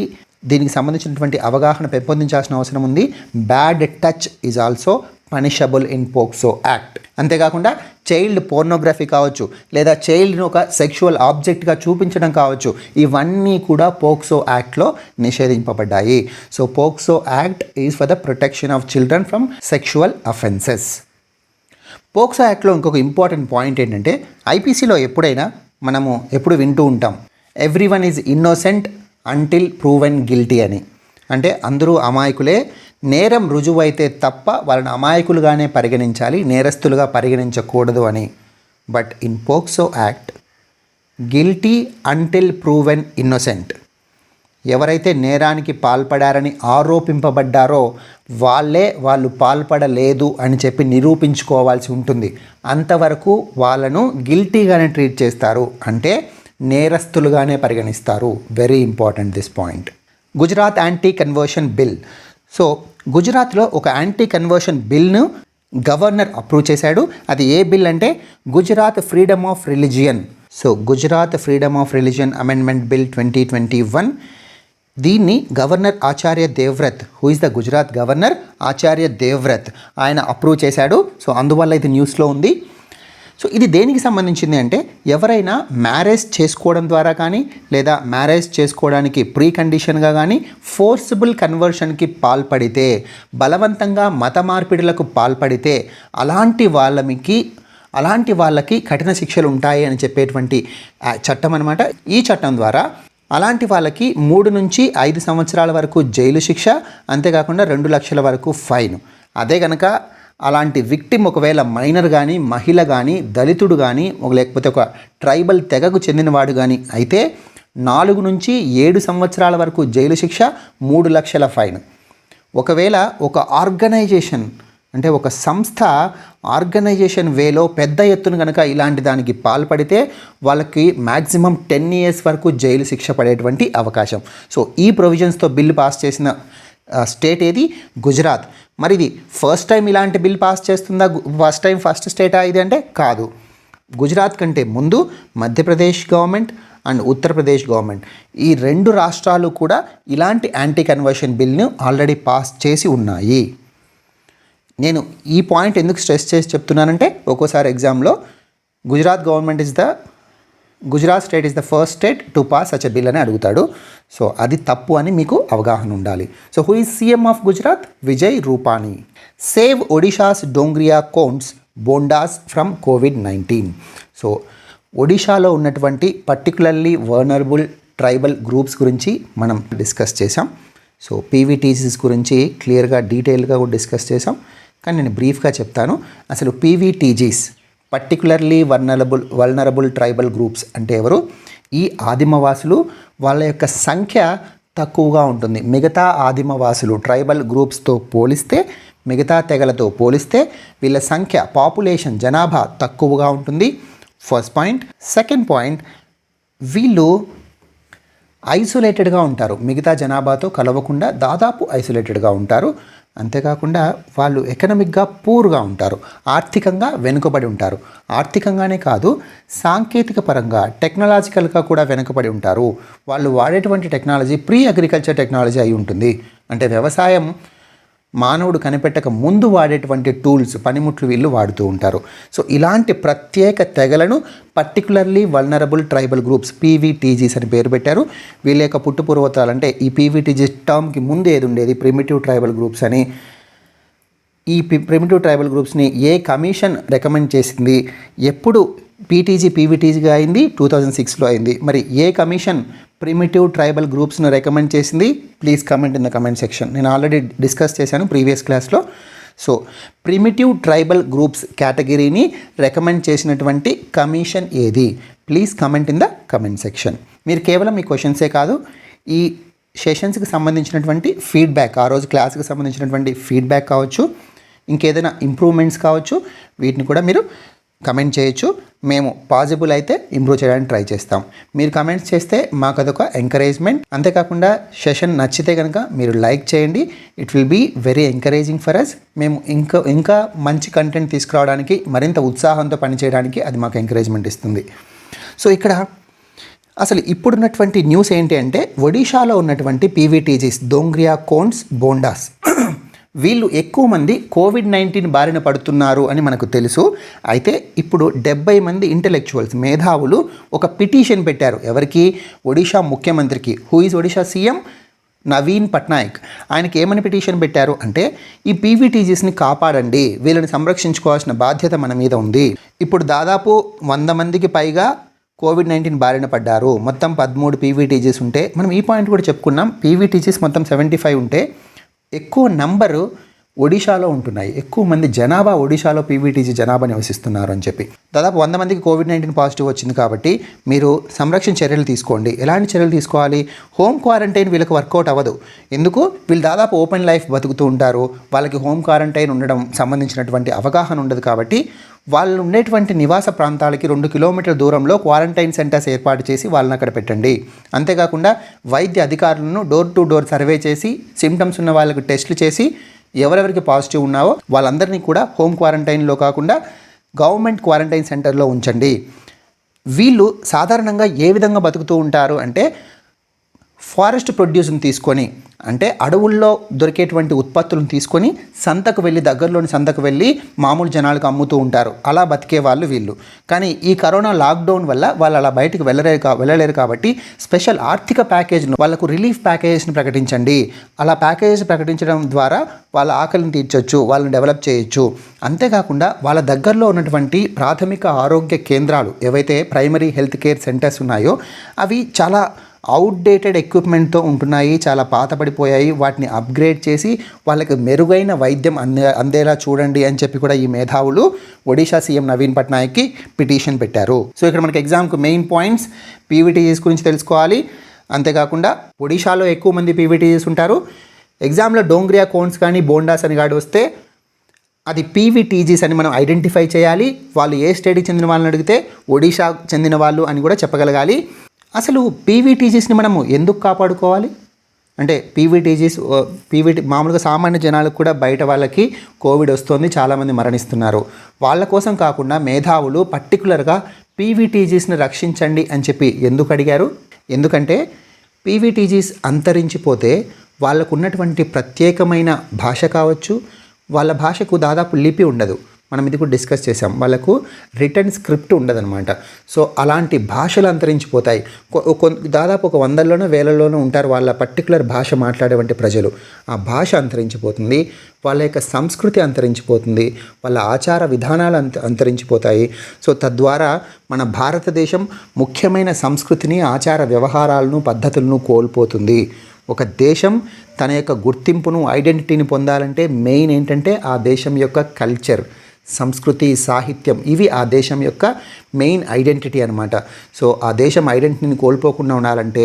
దీనికి సంబంధించినటువంటి అవగాహన పెంపొందించాల్సిన అవసరం ఉంది. Bad touch is also punishable in POCSO act. అంతేకాకుండా చైల్డ్ పోర్నోగ్రఫీ కావచ్చు, లేదా చైల్డ్ని ఒక సెక్షువల్ ఆబ్జెక్ట్గా చూపించడం కావచ్చు, ఇవన్నీ కూడా పోక్సో యాక్ట్లో నిషేధింపబడ్డాయి. So POCSO act is for the protection of children from sexual offences. POCSO యాక్ట్లో ఇంకొక ఇంపార్టెంట్ పాయింట్ ఏంటంటే ఐపీసీలో మనము ఎప్పుడు వింటూ ఉంటాం, everyone is innocent until proven guilty అని. అంటే అందరూ అమాయకులే, నేరం రుజువైతే తప్ప వాళ్ళని అమాయకులుగానే పరిగణించాలి, నేరస్తులుగా పరిగణించకూడదు అని. But in POCSO act guilty until proven innocent. ఎవరైతే నేరానికి పాల్పడారని ఆరోపింపబడ్డారో వాళ్ళు పాల్పడలేదు అని చెప్పి నిరూపించుకోవాల్సి ఉంటుంది. అంతవరకు వాళ్ళను గిల్టీగానే ట్రీట్ చేస్తారు, అంటే నేరస్తులుగానే పరిగణిస్తారు. Very important this point. Gujarat anti conversion bill. So గుజరాత్లో ఒక యాంటీ కన్వర్షన్ బిల్ను గవర్నర్ అప్రూవ్ చేశాడు. అది ఏ బిల్ అంటే Gujarat freedom of religion. So Gujarat freedom of religion amendment bill 2021. దీన్ని governor Acharya Devvrat, who is the Gujarat governor, Acharya Devvrat, ఆయన అప్రూవ్ చేశాడు. సో అందువల్ల ఇది న్యూస్లో ఉంది. సో ఇది దేనికి సంబంధించింది అంటే ఎవరైనా మ్యారేజ్ చేసుకోవడం ద్వారా కానీ లేదా మ్యారేజ్ చేసుకోవడానికి ప్రీ కండిషన్గా కానీ ఫోర్సిబుల్ కన్వర్షన్కి పాల్పడితే, బలవంతంగా మత మార్పిడులకు పాల్పడితే అలాంటి వాళ్ళకి కఠిన శిక్షలు ఉంటాయి అని చెప్పేటువంటి చట్టం అనమాట. ఈ చట్టం ద్వారా అలాంటి వాళ్ళకి 3 నుంచి 5 సంవత్సరాల వరకు జైలు శిక్ష, అంతేకాకుండా 2 లక్షల వరకు ఫైన్. అదే కనుక అలాంటి విక్టిమ్ ఒకవేళ మైనర్ కానీ, మహిళ కానీ, దళితుడు కానీ, లేకపోతే ఒక ట్రైబల్ తెగకు చెందినవాడు కానీ అయితే 4 నుంచి 7 సంవత్సరాల వరకు జైలు శిక్ష, 3 లక్షల ఫైన్. ఒకవేళ ఒక ఆర్గనైజేషన్ అంటే ఒక సంస్థ ఆర్గనైజేషన్ వేలో పెద్ద ఎత్తున కనుక ఇలాంటి దానికి పాల్పడితే వాళ్ళకి మ్యాక్సిమం 10 years వరకు జైలు శిక్ష పడేటువంటి అవకాశం. సో ఈ ప్రొవిజన్స్తో బిల్లు పాస్ చేసిన స్టేట్ ఏది? గుజరాత్. మరి ఇది ఫస్ట్ టైం ఇలాంటి బిల్ పాస్ చేస్తుందా? ఫస్ట్ స్టేటా ఇది అంటే కాదు. గుజరాత్ కంటే ముందు Madhya Pradesh government and Uttar Pradesh government, ఈ 2 రాష్ట్రాలు కూడా ఇలాంటి యాంటీ కన్వర్షన్ బిల్ను ఆల్రెడీ పాస్ చేసి ఉన్నాయి. నేను ఈ పాయింట్ ఎందుకు స్ట్రెస్ చేసి చెప్తున్నానంటే ఒక్కోసారి ఎగ్జామ్లో Gujarat state is the first state to pass such a bill అని అడుగుతాడు. సో అది తప్పు అని మీకు అవగాహన ఉండాలి. So who is CM of Gujarat? Vijay Rupani. Save Odisha's Dongria Kondhs Bondas from COVID-19. So ఒడిషాలో ఉన్నటువంటి పర్టికులర్లీ వర్నరబుల్ ట్రైబల్ గ్రూప్స్ గురించి మనం డిస్కస్ చేసాం. సో పీవీటీజీస్ గురించి క్లియర్గా డీటెయిల్గా కూడా డిస్కస్ చేసాం. కానీ నేను బ్రీఫ్గా చెప్తాను. అసలు PVTGs particularly vulnerable tribal groups అంటే ఎవరు? ఈ ఆదిమవాసులు. వాళ్ళ యొక్క సంఖ్య తక్కువగా ఉంటుంది. మిగతా ఆదిమవాసులు ట్రైబల్ గ్రూప్స్తో పోలిస్తే, మిగతా తెగలతో పోలిస్తే వీళ్ళ సంఖ్య పాపులేషన్ జనాభా తక్కువగా ఉంటుంది. First point. సెకండ్ పాయింట్, వీళ్ళు ఐసోలేటెడ్గా ఉంటారు. మిగతా జనాభాతో కలవకుండా దాదాపు ఐసోలేటెడ్గా ఉంటారు. అంతేకాకుండా వాళ్ళు ఎకనామిక్గా పూర్గా ఉంటారు, ఆర్థికంగా వెనుకబడి ఉంటారు. ఆర్థికంగానే కాదు, సాంకేతిక పరంగా టెక్నాలజికల్గా కూడా వెనుకబడి ఉంటారు. వాళ్ళు వాడేటువంటి టెక్నాలజీ ప్రీ అగ్రికల్చర్ టెక్నాలజీ అయి ఉంటుంది. అంటే వ్యవసాయం మానవుడు కనిపెట్టక ముందు వాడేటువంటి టూల్స్, పనిముట్లు వీళ్ళు వాడుతూ ఉంటారు. సో ఇలాంటి ప్రత్యేక తెగలను particularly vulnerable tribal groups PVTGs అని పేరు పెట్టారు. వీళ్ళ యొక్క పుట్టుపూర్వతాలు అంటే ఈ పీవీటీజీ టర్మ్కి ముందు ఏది ఉండేది? ప్రిమిటివ్ ట్రైబల్ గ్రూప్స్ అని. ఈ ప్రిమిటివ్ ట్రైబల్ గ్రూప్స్ని ఏ కమిషన్ రికమెండ్ చేసింది? ఎప్పుడు పీవీటీజీగా అయింది? 2006లో అయింది. మరి ఏ కమిషన్ ప్రిమిటివ్ ట్రైబల్ గ్రూప్స్ను రికమెండ్ చేసింది? Please comment in the comment section. నేను ఆల్రెడీ డిస్కస్ చేశాను ప్రీవియస్ క్లాస్లో. సో ప్రిమిటివ్ ట్రైబల్ గ్రూప్స్ కేటగిరీని రికమెండ్ చేసినటువంటి కమిషన్ ఏది? Please comment in the comment section. మీరు కేవలం ఈ క్వశ్చన్సే కాదు, ఈ సెషన్స్కి సంబంధించినటువంటి ఫీడ్బ్యాక్, ఆ రోజు క్లాస్కి సంబంధించినటువంటి ఫీడ్బ్యాక్ కావచ్చు, ఇంకేదైనా ఇంప్రూవ్మెంట్స్ కావచ్చు, వీటిని కూడా మీరు కమెంట్ చేయొచ్చు. మేము పాసిబుల్ అయితే ఇంప్రూవ్ చేయడానికి ట్రై చేస్తాం. మీరు కమెంట్స్ చేస్తే మాకు అదొక ఎంకరేజ్మెంట్. అంతేకాకుండా సెషన్ నచ్చితే కనుక మీరు లైక్ చేయండి. It will be very encouraging for us. మేము ఇంకా మంచి కంటెంట్ తీసుకురావడానికి, మరింత ఉత్సాహంతో పనిచేయడానికి అది మాకు ఎంకరేజ్మెంట్ ఇస్తుంది. సో ఇక్కడ అసలు ఇప్పుడున్నటువంటి న్యూస్ ఏంటి అంటే, ఒడిషాలో ఉన్నటువంటి పీవీటీజీస్ డోంగ్రియా కోండ్స్ బోండాస్ వీళ్ళు ఎక్కువ మంది COVID-19 బారిన పడుతున్నారు అని మనకు తెలుసు. అయితే ఇప్పుడు 70 మంది ఇంటెలెక్చువల్స్, మేధావులు ఒక పిటిషన్ పెట్టారు. ఎవరికి? ఒడిషా ముఖ్యమంత్రికి. Who is Odisha CM? Naveen Patnaik. ఆయనకి ఏమని పిటిషన్ పెట్టారు అంటే, ఈ పీవీటీజీస్ని కాపాడండి, వీళ్ళని సంరక్షించుకోవాల్సిన బాధ్యత మన మీద ఉంది. ఇప్పుడు దాదాపు 100 మందికి పైగా COVID-19 బారిన పడ్డారు. మొత్తం 13 పీవీటీజీస్ ఉంటే, మనం ఈ పాయింట్ కూడా చెప్పుకున్నాం, పీవీటీజీస్ మొత్తం 75 ఉంటే ఎక్కువ నంబరు ఒడిషాలో ఉంటున్నాయి. ఎక్కువ మంది జనాభా ఒడిషాలో పీవీటీజీ జనాభా నివసిస్తున్నారు అని చెప్పి. దాదాపు 100 మందికి COVID-19 పాజిటివ్ వచ్చింది. కాబట్టి మీరు సంరక్షణ చర్యలు తీసుకోండి. ఎలాంటి చర్యలు తీసుకోవాలి? హోమ్ క్వారంటైన్ వీళ్ళకి వర్కౌట్ అవ్వదు. ఎందుకు? వీళ్ళు దాదాపు ఓపెన్ లైఫ్ బతుకుతూ ఉంటారు. వాళ్ళకి హోమ్ క్వారంటైన్ ఉండడం సంబంధించినటువంటి అవగాహన ఉండదు. కాబట్టి వాళ్ళు ఉండేటువంటి నివాస ప్రాంతాలకి 2 కిలోమీటర్ల దూరంలో క్వారంటైన్ సెంటర్స్ ఏర్పాటు చేసి వాళ్ళని అక్కడ పెట్టండి. అంతేకాకుండా వైద్య అధికారులను డోర్ టు డోర్ సర్వే చేసి, సిమ్టమ్స్ ఉన్న వాళ్ళకి టెస్టులు చేసి, ఎవరెవరికి పాజిటివ్ ఉన్నావో వాళ్ళందరినీ కూడా హోమ్ క్వారంటైన్లో కాకుండా గవర్నమెంట్ క్వారంటైన్ సెంటర్లో ఉంచండి. వీళ్ళు సాధారణంగా ఏ విధంగా బతుకుతూ ఉంటారు అంటే, ఫారెస్ట్ ప్రొడ్యూస్ని తీసుకొని, అంటే అడవుల్లో దొరికేటువంటి ఉత్పత్తులను తీసుకొని సంతకు వెళ్ళి, దగ్గరలోని సంతకు వెళ్ళి మామూలు జనాలకు అమ్ముతూ ఉంటారు. అలా బతికే వాళ్ళు వీళ్ళు. కానీ ఈ కరోనా లాక్డౌన్ వల్ల వాళ్ళు అలా బయటకు వెళ్ళలేరు కాబట్టి స్పెషల్ ఆర్థిక ప్యాకేజ్ను, వాళ్ళకు రిలీఫ్ ప్యాకేజెస్ని ప్రకటించండి. అలా ప్యాకేజెస్ ప్రకటించడం ద్వారా వాళ్ళ ఆకలిని తీర్చొచ్చు, వాళ్ళని డెవలప్ చేయొచ్చు. అంతేకాకుండా వాళ్ళ దగ్గరలో ఉన్నటువంటి ప్రాథమిక ఆరోగ్య కేంద్రాలు, ఏవైతే ప్రైమరీ హెల్త్ కేర్ సెంటర్స్ ఉన్నాయో అవి చాలా అవుట్డేటెడ్ ఎక్విప్మెంట్తో ఉంటున్నాయి, చాలా పాతపడిపోయాయి. వాటిని అప్గ్రేడ్ చేసి వాళ్ళకి మెరుగైన వైద్యం అందేలా చూడండి అని చెప్పి కూడా ఈ మేధావులు ఒడిషా సీఎం నవీన్ పట్నాయక్కి పిటిషన్ పెట్టారు. సో ఇక్కడ మనకి ఎగ్జామ్కి మెయిన్ పాయింట్స్ పీవీటీజీస్ గురించి తెలుసుకోవాలి. అంతేకాకుండా ఒడిషాలో ఎక్కువ మంది పీవీటీజీస్ ఉంటారు. ఎగ్జామ్లో డోంగ్రియా కోన్స్ కానీ బోండాస్ అని గాడి వస్తే అది పీవీటీజీస్ అని మనం ఐడెంటిఫై చేయాలి. వాళ్ళు ఏ స్టేట్కి చెందిన వాళ్ళని అడిగితే ఒడిషా చెందిన వాళ్ళు అని కూడా చెప్పగలగాలి. అసలు పీవీటీజీస్ని మనము ఎందుకు కాపాడుకోవాలి అంటే మామూలుగా సామాన్య జనాలకు కూడా బయట వాళ్ళకి కోవిడ్ వస్తుంది, చాలామంది మరణిస్తున్నారు. వాళ్ళ కోసం కాకుండా మేధావులు పర్టికులర్గా పీవీటీజీస్ని రక్షించండి అని చెప్పి ఎందుకు అడిగారు? ఎందుకంటే పీవీటీజీస్ అంతరించిపోతే వాళ్ళకు ఉన్నటువంటి ప్రత్యేకమైన భాష కావచ్చు, వాళ్ళ భాషకు దాదాపు లిపి ఉండదు. మనం ఇది కూడా డిస్కస్ చేసాం. వాళ్ళకు రిటర్న్ స్క్రిప్ట్ ఉండదన్నమాట. సో అలాంటి భాషలు అంతరించిపోతాయి. దాదాపు ఒక 100లోనో 1000లోనో ఉంటారు వాళ్ళ పర్టికులర్ భాష మాట్లాడేవంటి ప్రజలు. ఆ భాష అంతరించిపోతుంది, వాళ్ళ యొక్క సంస్కృతి అంతరించిపోతుంది, వాళ్ళ ఆచార విధానాలు అంతరించిపోతాయి. సో తద్వారా మన భారతదేశం ముఖ్యమైన సంస్కృతిని, ఆచార వ్యవహారాలను, పద్ధతులను కోల్పోతుంది. ఒక దేశం తన యొక్క గుర్తింపును, ఐడెంటిటీని పొందాలంటే మెయిన్ ఏంటంటే ఆ దేశం యొక్క కల్చర్, సంస్కృతి, సాహిత్యం, ఇవి ఆ దేశం యొక్క మెయిన్ ఐడెంటిటీ అనమాట. సో ఆ దేశం ఐడెంటిటీని కోల్పోకుండా ఉండాలంటే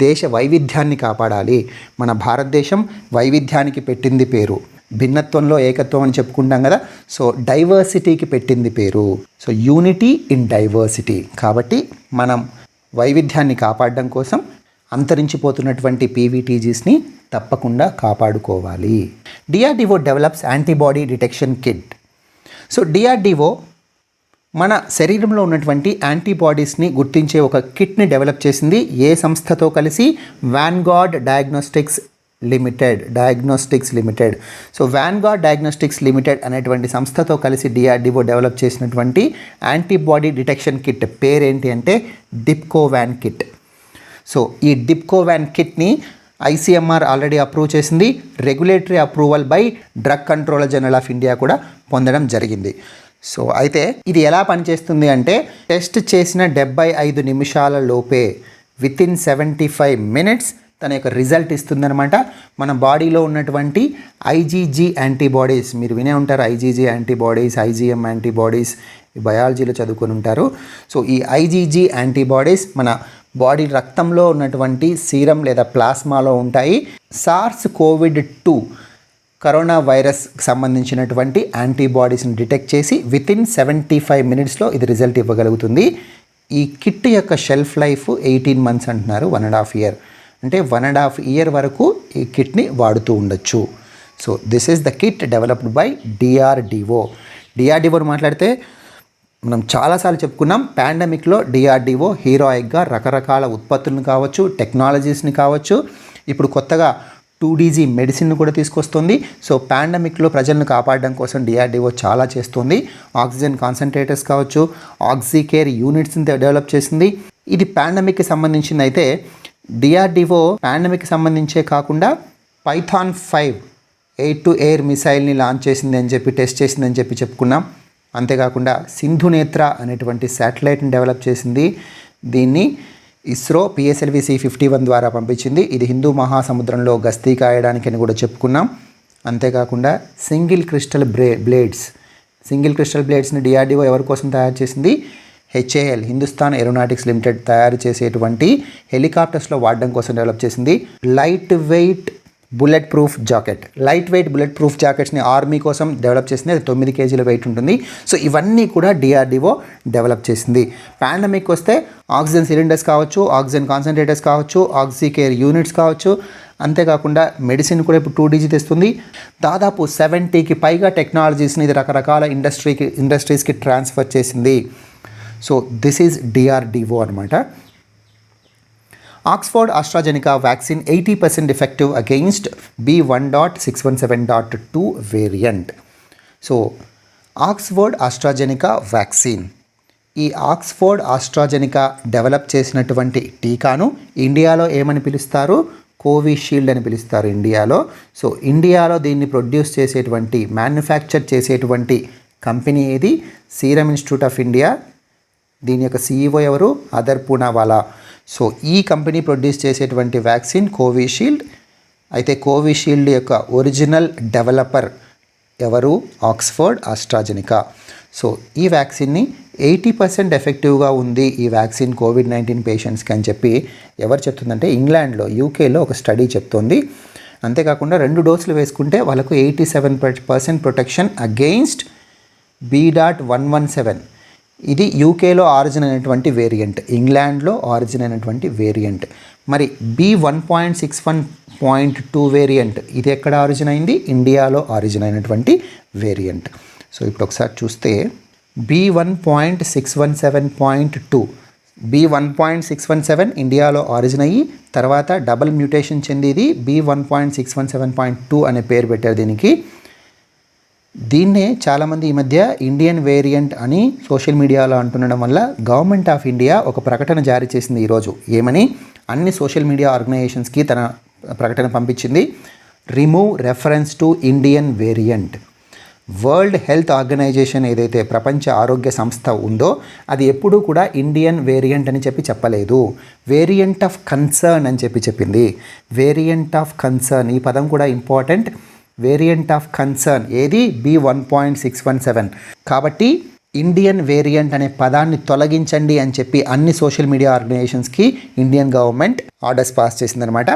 దేశ వైవిధ్యాన్ని కాపాడాలి. మన భారతదేశం వైవిధ్యానికి పెట్టింది పేరు. భిన్నత్వంలో ఏకత్వం అని చెప్పుకుంటాం కదా. సో డైవర్సిటీకి పెట్టింది పేరు. So unity in diversity. కాబట్టి మనం వైవిధ్యాన్ని కాపాడడం కోసం అంతరించిపోతున్నటువంటి పీవీటీజీస్ని తప్పకుండా కాపాడుకోవాలి. DRDO develops antibody detection kit. So DRDO మన శరీరంలో ఉన్నటువంటి యాంటీబాడీస్ని గుర్తించే ఒక కిట్ని డెవలప్ చేసింది. ఏ సంస్థతో కలిసి? Vanguard diagnostics limited. So Vanguard diagnostics limited అనేటువంటి సంస్థతో కలిసి డిఆర్డిఓ డెవలప్ చేసినటువంటి యాంటీబాడీ డిటెక్షన్ కిట్ పేరేంటి అంటే డిప్కోవాన్ కిట్. సో ఈ డిప్కోవాన్ కిట్ని ఐసీఎంఆర్ ఆల్రెడీ అప్రూవ్ చేసింది. Regulatory approval by drug controller general of India కూడా పొందడం జరిగింది. సో అయితే ఇది ఎలా పనిచేస్తుంది అంటే టెస్ట్ చేసిన 75 నిమిషాల లోపే వితిన్ 75 మినిట్స్ తన యొక్క రిజల్ట్ ఇస్తుందన్నమాట. మన బాడీలో ఉన్నటువంటి ఐజీజీ యాంటీబాడీస్, మీరు వినే ఉంటారు ఐజీజీ యాంటీబాడీస్, ఐజీఎం యాంటీబాడీస్, బయాలజీలో చదువుకొని ఉంటారు. సో ఈ ఐజీజీ యాంటీబాడీస్ మన బాడీ రక్తంలో ఉన్నటువంటి సీరం లేదా ప్లాస్మాలో ఉంటాయి. సార్స్ కోవిడ్-2 కరోనా వైరస్కి సంబంధించినటువంటి యాంటీబాడీస్ని డిటెక్ట్ చేసి వితిన్ 75 మినిట్స్లో ఇది రిజల్ట్ ఇవ్వగలుగుతుంది. ఈ కిట్ యొక్క షెల్ఫ్ లైఫ్ 18 మంత్స్ అంటున్నారు, 1.5 year. అంటే 1.5 year వరకు ఈ కిట్ని వాడుతూ ఉండొచ్చు. So this is the kit developed by DRDO. DRDO మాట్లాడితే మనం చాలాసార్లు చెప్పుకున్నాం. పాండమిక్లో డిఆర్డిఓ హీరోయిక్గా రకరకాల ఉత్పత్తులను కావచ్చు, టెక్నాలజీస్ని కావచ్చు, ఇప్పుడు కొత్తగా 2DG మెడిసిన్ కూడా తీసుకొస్తుంది. సో పాండమిక్లో ప్రజలను కాపాడడం కోసం డిఆర్డిఓ చాలా చేస్తుంది. ఆక్సిజన్ కాన్సన్ట్రేటర్స్ కావచ్చు, ఆక్సికేర్ యూనిట్స్ని డెవలప్ చేసింది. ఇది పాండమిక్కి సంబంధించింది. అయితే డిఆర్డిఓ పాండమిక్కి సంబంధించే కాకుండా పైథాన్ 5 ఎయిర్ టు ఎయిర్ మిసైల్ని లాంచ్ చేసింది అని చెప్పి, టెస్ట్ చేసింది అని చెప్పి చెప్పుకున్నాం. అంతేకాకుండా సింధు నేత్ర అనేటువంటి శాటిలైట్ని డెవలప్ చేసింది. దీన్ని ఇస్రో PSLV C-51 ద్వారా పంపించింది. ఇది హిందూ మహాసముద్రంలో గస్తీ కాయడానికి అని కూడా చెప్పుకున్నాం. అంతేకాకుండా సింగిల్ క్రిస్టల్ బ్లేడ్స్ని డిఆర్డిఓ ఎవరి కోసం తయారు చేసింది? HAL, హిందుస్థాన్ ఏరోనాటిక్స్ లిమిటెడ్ తయారు చేసేటువంటి హెలికాప్టర్స్లో వాడడం కోసం డెవలప్ చేసింది. లైట్ వెయిట్ బుల్లెట్ ప్రూఫ్ జాకెట్స్ని ఆర్మీ కోసం డెవలప్ చేసింది. అది 9 kg వెయిట్ ఉంటుంది. సో ఇవన్నీ కూడా డిఆర్డిఓ డెవలప్ చేసింది. పాండమిక్ వస్తే ఆక్సిజన్ సిలిండర్స్ కావచ్చు, ఆక్సిజన్ కాన్సన్ట్రేటర్స్ కావచ్చు, ఆక్సికేర్ యూనిట్స్ కావచ్చు, అంతేకాకుండా మెడిసిన్ కూడా ఇప్పుడు 2DG తెస్తుంది. దాదాపు 70కి పైగా టెక్నాలజీస్ని ఇది రకరకాల ఇండస్ట్రీస్కి ట్రాన్స్ఫర్ చేసింది. సో దిస్ ఈజ్ డిఆర్డిఓ అనమాట. Oxford AstraZeneca vaccine 80% effective against B1.617.2 variant. So Oxford AstraZeneca vaccine, ఈ ఆక్స్ఫర్డ్ ఆస్ట్రాజెనికా డెవలప్ చేసినటువంటి టీకాను ఇండియాలో ఏమని పిలుస్తారు? కోవిషీల్డ్ అని పిలుస్తారు ఇండియాలో. సో ఇండియాలో దీన్ని ప్రొడ్యూస్ చేసేటువంటి, మ్యానుఫ్యాక్చర్ చేసేటువంటి కంపెనీ ఏది? Serum institute of India. దీని యొక్క CEO ఎవరు? అదర్ పూనావాలా. సో ఈ కంపెనీ ప్రొడ్యూస్ చేసేటువంటి వ్యాక్సిన్ కోవిషీల్డ్. అయితే కోవిషీల్డ్ యొక్క ఒరిజినల్ డెవలపర్ ఎవరు? Oxford AstraZeneca. సో ఈ వ్యాక్సిన్ని 80% ఎఫెక్టివ్గా ఉంది ఈ వ్యాక్సిన్ COVID-19 పేషెంట్స్కి అని చెప్పి ఎవరు చెప్తుందంటే ఇంగ్లాండ్లో, యూకేలో ఒక స్టడీ చెప్తోంది. అంతేకాకుండా 2 డోసులు వేసుకుంటే వాళ్ళకు 87% ప్రొటెక్షన్ అగెయిన్స్ట్ B.117. ఇది యూకేలో ఆరిజిన్ అయినటువంటి వేరియంట్, ఇంగ్లాండ్లో ఆరిజిన్ అయినటువంటి వేరియంట్. మరి B.1.61.2 వేరియంట్ ఇది ఎక్కడ ఆరిజిన్ అయింది? ఇండియాలో ఆరిజిన్ అయినటువంటి వేరియంట్. సో ఇప్పుడు ఒకసారి చూస్తే B.1.617.2, B.1.617 ఇండియాలో ఆరిజిన్ అయ్యి తర్వాత డబుల్ మ్యూటేషన్ చెందిది B.1.617.2 అనే పేరు పెట్టారు దీనికి. దీన్నే చాలామంది ఈ మధ్య ఇండియన్ వేరియంట్ అని సోషల్ మీడియాలో అంటుండడం వల్ల గవర్నమెంట్ ఆఫ్ ఇండియా ఒక ప్రకటన జారీ చేసింది ఈరోజు. ఏమని? అన్ని సోషల్ మీడియా ఆర్గనైజేషన్స్కి తన ప్రకటన పంపించింది. Remove reference to Indian variant. World health Organization ఏదైతే ప్రపంచ ఆరోగ్య సంస్థ ఉందో అది ఎప్పుడూ కూడా ఇండియన్ వేరియంట్ అని చెప్పలేదు, వేరియంట్ ఆఫ్ కన్సర్న్ అని చెప్పింది. వేరియంట్ ఆఫ్ కన్సర్న్, ఈ పదం కూడా ఇంపార్టెంట్. వేరియంట్ ఆఫ్ కన్సర్న్ ఏది? B.1.617. కాబట్టి ఇండియన్ వేరియంట్ అనే పదాన్ని తొలగించండి అని చెప్పి అన్ని సోషల్ మీడియా ఆర్గనైజేషన్స్కి ఇండియన్ గవర్నమెంట్ ఆర్డర్స్ పాస్ చేసిందనమాట.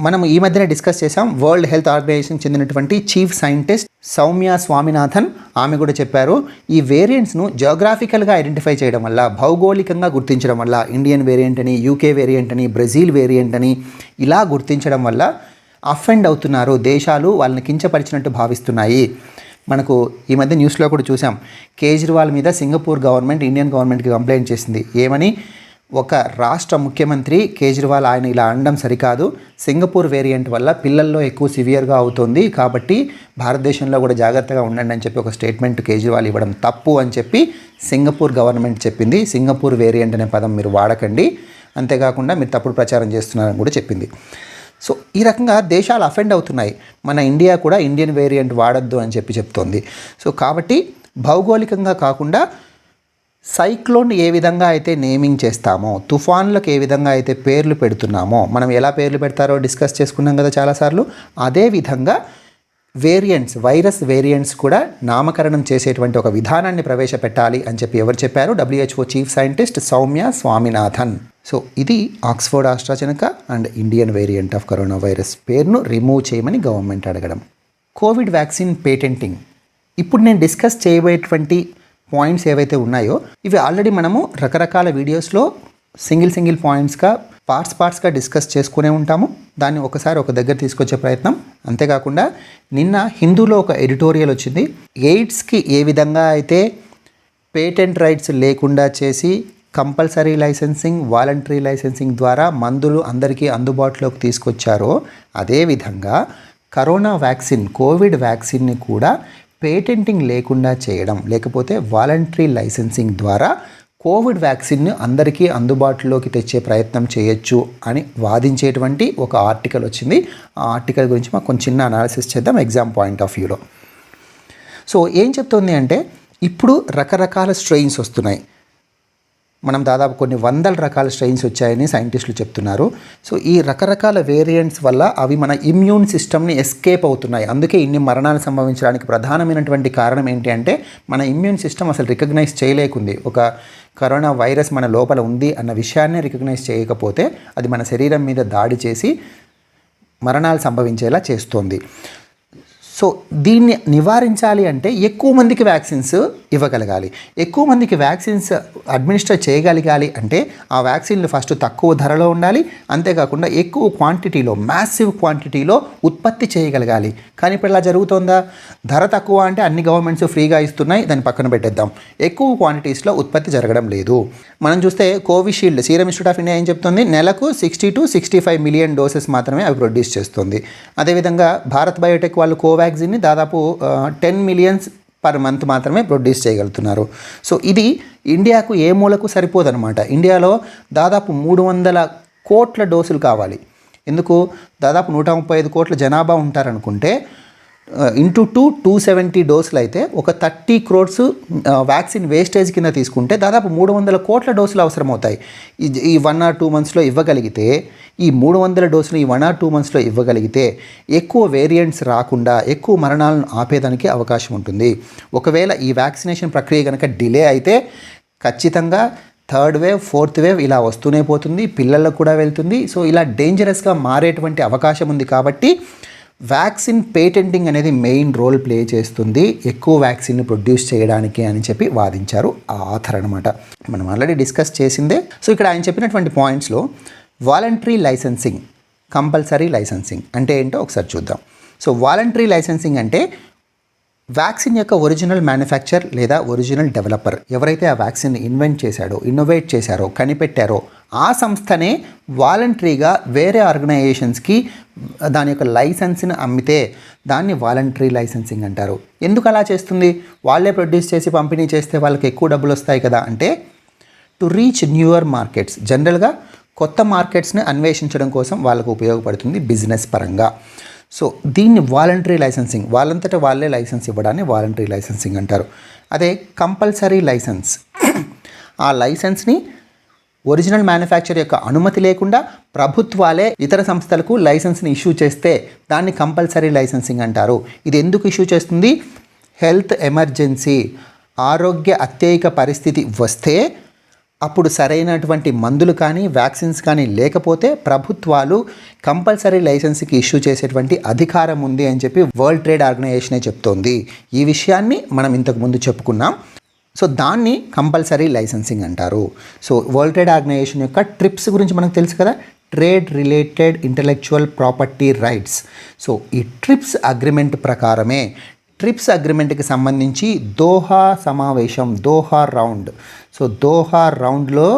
మనం ఈ మధ్యనే డిస్కస్ చేసాం. వరల్డ్ హెల్త్ ఆర్గనైజేషన్ చెందినటువంటి చీఫ్ సైంటిస్ట్ సౌమ్య స్వామినాథన్ ఆమె కూడా చెప్పారు, ఈ వేరియంట్స్ను జియోగ్రాఫికల్గా ఐడెంటిఫై చేయడం వల్ల, భౌగోళికంగా గుర్తించడం వల్ల, ఇండియన్ వేరియంట్ అని, యూకే వేరియంట్ అని, బ్రెజిల్ వేరియంట్ అని ఇలా గుర్తించడం వల్ల అఫెండ్ అవుతున్నారు, దేశాలు వాళ్ళని కించపరిచినట్టు భావిస్తున్నాయి. మనకు ఈ మధ్య న్యూస్లో కూడా చూసాం, కేజ్రీవాల్ మీద సింగపూర్ గవర్నమెంట్ ఇండియన్ గవర్నమెంట్కి కంప్లైంట్ చేసింది. ఏమని? ఒక రాష్ట్ర ముఖ్యమంత్రి కేజ్రీవాల్ ఆయన ఇలా అనడం సరికాదు, సింగపూర్ వేరియంట్ వల్ల పిల్లల్లో ఎక్కువ సివియర్గా అవుతుంది, కాబట్టి భారతదేశంలో కూడా జాగ్రత్తగా ఉండండి అని చెప్పి ఒక స్టేట్మెంట్ కేజ్రీవాల్ ఇవ్వడం తప్పు అని చెప్పి సింగపూర్ గవర్నమెంట్ చెప్పింది. సింగపూర్ వేరియంట్ అనే పదం మీరు వాడకండి, అంతేకాకుండా మీరు తప్పుడు ప్రచారం చేస్తున్నారని కూడా చెప్పింది. సో ఈ రకంగా దేశాలు అఫెండ్ అవుతున్నాయి. మన ఇండియా కూడా ఇండియన్ వేరియంట్ వాడద్దు అని చెప్తోంది. సో కాబట్టి భౌగోళికంగా కాకుండా సైక్లోన్ ఏ విధంగా అయితే నేమింగ్ చేస్తామో, తుఫాన్లకు ఏ విధంగా అయితే పేర్లు పెడుతున్నామో, మనం ఎలా పేర్లు పెడతారో డిస్కస్ చేసుకున్నాం కదా చాలాసార్లు, అదేవిధంగా వేరియంట్స్, వైరస్ వేరియంట్స్ కూడా నామకరణం చేసేటువంటి ఒక విధానాన్ని ప్రవేశపెట్టాలి అని చెప్పి ఎవరు చెప్పారు? WHO chief scientist Soumya Swaminathan. So ఇది Oxford AstraZeneca and Indian variant of corona virus పేరును రిమూవ్ చేయమని గవర్నమెంట్ అడగడం. COVID vaccine patenting. ఇప్పుడు నేను డిస్కస్ చేయబోయేటువంటి పాయింట్స్ ఏవైతే ఉన్నాయో ఇవి ఆల్రెడీ మనము రకరకాల వీడియోస్లో సింగిల్ పాయింట్స్గా పార్ట్స్గా డిస్కస్ చేసుకునే ఉంటాము. దాన్ని ఒకసారి ఒక దగ్గర తీసుకొచ్చే ప్రయత్నం. అంతేకాకుండా నిన్న హిందూలో ఒక ఎడిటోరియల్ వచ్చింది, ఎయిడ్స్కి ఏ విధంగా అయితే పేటెంట్ రైట్స్ లేకుండా చేసి కంపల్సరీ లైసెన్సింగ్, వాలంటరీ లైసెన్సింగ్ ద్వారా మందులు అందరికీ అందుబాటులోకి తీసుకొచ్చారో అదేవిధంగా కరోనా వ్యాక్సిన్, కోవిడ్ వ్యాక్సిన్ని కూడా పేటెంటింగ్ లేకుండా చేయడం, లేకపోతే వాలంటరీ లైసెన్సింగ్ ద్వారా కోవిడ్ వ్యాక్సిన్ను అందరికీ అందుబాటులోకి తెచ్చే ప్రయత్నం చేయొచ్చు అని వాదించేటువంటి ఒక ఆర్టికల్ వచ్చింది. ఆ ఆర్టికల్ గురించి మాకు కొంచెం చిన్న అనాలిసిస్ చేద్దాం ఎగ్జామ్ పాయింట్ ఆఫ్ వ్యూలో. సో ఏం చెప్తుంది అంటే ఇప్పుడు రకరకాల స్ట్రెయిన్స్ వస్తున్నాయి. మనం దాదాపు కొన్ని వందల రకాల స్ట్రెయిన్స్ వచ్చాయని సైంటిస్టులు చెప్తున్నారు. సో ఈ రకరకాల వేరియంట్స్ వల్ల అవి మన ఇమ్యూన్ సిస్టమ్ని ఎస్కేప్ అవుతున్నాయి. అందుకే ఇన్ని మరణాలు సంభవించడానికి ప్రధానమైనటువంటి కారణం ఏంటి అంటే మన ఇమ్యూన్ సిస్టమ్ అసలు రికగ్నైజ్ చేయలేకుంది. ఒక కరోనా వైరస్ మన లోపల ఉంది అన్న విషయాన్ని రికగ్నైజ్ చేయకపోతే అది మన శరీరం మీద దాడి చేసి మరణాలు సంభవించేలా చేస్తోంది. సో దీన్ని నివారించాలి అంటే ఎక్కువ మందికి వ్యాక్సిన్స్ ఇవ్వగలగాలి. ఎక్కువ మందికి వ్యాక్సిన్స్ అడ్మినిస్టర్ చేయగలగాలి అంటే ఆ వ్యాక్సిన్లు ఫస్ట్ తక్కువ ధరలో ఉండాలి, అంతేకాకుండా ఎక్కువ క్వాంటిటీలో, మ్యాసివ్ క్వాంటిటీలో ఉత్పత్తి చేయగలగాలి. కానీ ఇప్పుడు ఇలా జరుగుతోందా? ధర తక్కువ అంటే అన్ని గవర్నమెంట్స్ ఫ్రీగా ఇస్తున్నాయి, దాన్ని పక్కన పెట్టేద్దాం. ఎక్కువ క్వాంటిటీస్లో ఉత్పత్తి జరగడం లేదు. మనం చూస్తే Covishield, serum institute of India ఏం చెప్తుంది, నెలకు 60 to 65 మిలియన్ డోసెస్ మాత్రమే అవి ప్రొడ్యూస్ చేస్తుంది. అదేవిధంగా భారత్ బయోటెక్ వాళ్ళు కోవాక్సిన్ని దాదాపు 10 మిలియన్స్ పర్ మంత్ మాత్రమే ప్రొడ్యూస్ చేయగలుగుతున్నారు. సో ఇది ఇండియాకు ఏ మూలకు సరిపోదన్నమాట. ఇండియాలో దాదాపు 300 కోట్ల డోసులు కావాలి. ఎందుకు? దాదాపు 135 కోట్ల జనాభా ఉంటారనుకుంటే ఇంటూ 270 డోసులు అయితే ఒక 30 crores వ్యాక్సిన్ వేస్టేజ్ కింద తీసుకుంటే దాదాపు 300 కోట్ల డోసులు అవసరమవుతాయి. ఈ 1 or 2 monthsలో ఇవ్వగలిగితే, ఈ 300 డోసులు ఈ 1 or 2 monthsలో ఇవ్వగలిగితే ఎక్కువ వేరియంట్స్ రాకుండా ఎక్కువ మరణాలను ఆపేదానికి అవకాశం ఉంటుంది. ఒకవేళ ఈ వ్యాక్సినేషన్ ప్రక్రియ కనుక డిలే అయితే ఖచ్చితంగా 3rd wave 4th wave ఇలా వస్తూనే పోతుంది, పిల్లలకు కూడా వెళ్తుంది. సో ఇలా డేంజరస్గా మారేటువంటి అవకాశం ఉంది. కాబట్టి వ్యాక్సిన్ పేటెంటింగ్ అనేది మెయిన్ రోల్ ప్లే చేస్తుంది ఎక్కువ వ్యాక్సిన్ని ప్రొడ్యూస్ చేయడానికి అని చెప్పి వాదించారు ఆ ఆథర్ అనమాట. మనం ఆల్రెడీ డిస్కస్ చేసిందే. సో ఇక్కడ ఆయన చెప్పినటువంటి పాయింట్స్లో వాలంటరీ లైసెన్సింగ్, కంపల్సరీ లైసెన్సింగ్ అంటే ఏంటో ఒకసారి చూద్దాం. సో వాలంటరీ లైసెన్సింగ్ అంటే వ్యాక్సిన్ యొక్క ఒరిజినల్ మ్యానుఫ్యాక్చర్ లేదా ఒరిజినల్ డెవలపర్ ఎవరైతే ఆ వ్యాక్సిన్ ఇన్వెంట్ చేశాడో, ఇన్నోవేట్ చేశారో, కనిపెట్టారో ఆ సంస్థనే వాలంటరీగా వేరే ఆర్గనైజేషన్స్కి దాని యొక్క లైసెన్స్ని అమ్మితే దాన్ని వాలంటరీ లైసెన్సింగ్ అంటారు. ఎందుకు అలా చేస్తుంది? వాళ్ళే ప్రొడ్యూస్ చేసి పంపిణీ చేస్తే వాళ్ళకి ఎక్కువ డబ్బులు వస్తాయి కదా అంటే, టు రీచ్ న్యూయర్ మార్కెట్స్, జనరల్గా కొత్త మార్కెట్స్ని అన్వేషించడం కోసం వాళ్ళకు ఉపయోగపడుతుంది బిజినెస్ పరంగా. సో దీన్ని వాలంటరీ లైసెన్సింగ్, వాళ్ళంతటా వాళ్ళే లైసెన్స్ ఇవ్వడాన్ని వాలంటరీ లైసెన్సింగ్ అంటారు. అదే కంపల్సరీ లైసెన్స్, ఆ లైసెన్స్ని ఒరిజినల్ మ్యానుఫ్యాక్చర్ యొక్క అనుమతి లేకుండా ప్రభుత్వాలే ఇతర సంస్థలకు లైసెన్స్ని ఇష్యూ చేస్తే దాన్ని కంపల్సరీ లైసెన్సింగ్ అంటారు. ఇది ఎందుకు ఇష్యూ చేస్తుంది? హెల్త్ ఎమర్జెన్సీ, ఆరోగ్య అత్యయిక పరిస్థితి వస్తే అప్పుడు సరైనటువంటి మందులు కానీ వ్యాక్సిన్స్ కానీ లేకపోతే ప్రభుత్వాలు కంపల్సరీ లైసెన్స్కి ఇష్యూ చేసేటువంటి అధికారం ఉంది అని చెప్పి వరల్డ్ ట్రేడ్ ఆర్గనైజేషనే చెప్తోంది. ఈ విషయాన్ని మనం ఇంతకుముందు చెప్పుకున్నాం. సో దాన్ని కంపల్సరీ లైసెన్సింగ్ అంటారు. సో వరల్డ్ ట్రేడ్ ఆర్గనైజేషన్ యొక్క ట్రిప్స్ గురించి మనకు తెలుసు కదా, trade related intellectual property rights. So ఈ ట్రిప్స్ అగ్రిమెంట్ ప్రకారమే, ట్రిప్స్ అగ్రిమెంట్కి సంబంధించి దోహా సమావేశం, దోహా రౌండ్, సో దోహా రౌండ్లో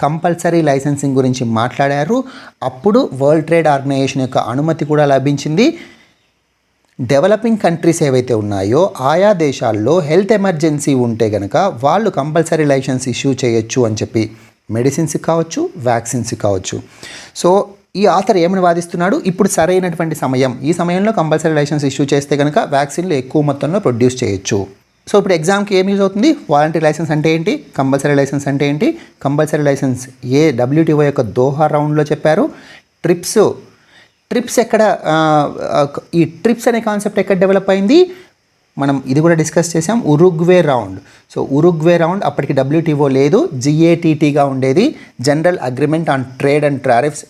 కంపల్సరీ లైసెన్సింగ్ గురించి మాట్లాడారు. అప్పుడు వరల్డ్ ట్రేడ్ ఆర్గనైజేషన్ యొక్క అనుమతి కూడా లభించింది. డెవలపింగ్ కంట్రీస్ ఏవైతే ఉన్నాయో ఆయా దేశాల్లో హెల్త్ ఎమర్జెన్సీ ఉంటే కనుక వాళ్ళు కంపల్సరీ లైసెన్స్ ఇష్యూ చేయొచ్చు అని చెప్పి, మెడిసిన్స్కి కావచ్చు, వ్యాక్సిన్స్కి కావచ్చు. సో ఈ ఆథర్ ఏమని వాదిస్తున్నాడు? ఇప్పుడు సరైనటువంటి సమయం, ఈ సమయంలో కంపల్సరీ లైసెన్స్ ఇష్యూ చేస్తే కనుక వ్యాక్సిన్లు ఎక్కువ మొత్తంలో ప్రొడ్యూస్ చేయొచ్చు. సో ఇప్పుడు ఎగ్జామ్కి ఏం యూజ్ అవుతుంది? వాలంటరీ లైసెన్స్ అంటే ఏంటి, కంపల్సరీ లైసెన్స్ అంటే ఏంటి? కంపల్సరీ లైసెన్స్ WTO యొక్క దోహా రౌండ్లో చెప్పారు. ట్రిప్స్ ఎక్కడ, ఈ ట్రిప్స్ అనే కాన్సెప్ట్ ఎక్కడ డెవలప్ అయింది? మనం ఇది కూడా డిస్కస్ చేసాం, Uruguay round. So Uruguay round అప్పటికి WTO లేదు, GATTగా ఉండేది, general agreement on trade and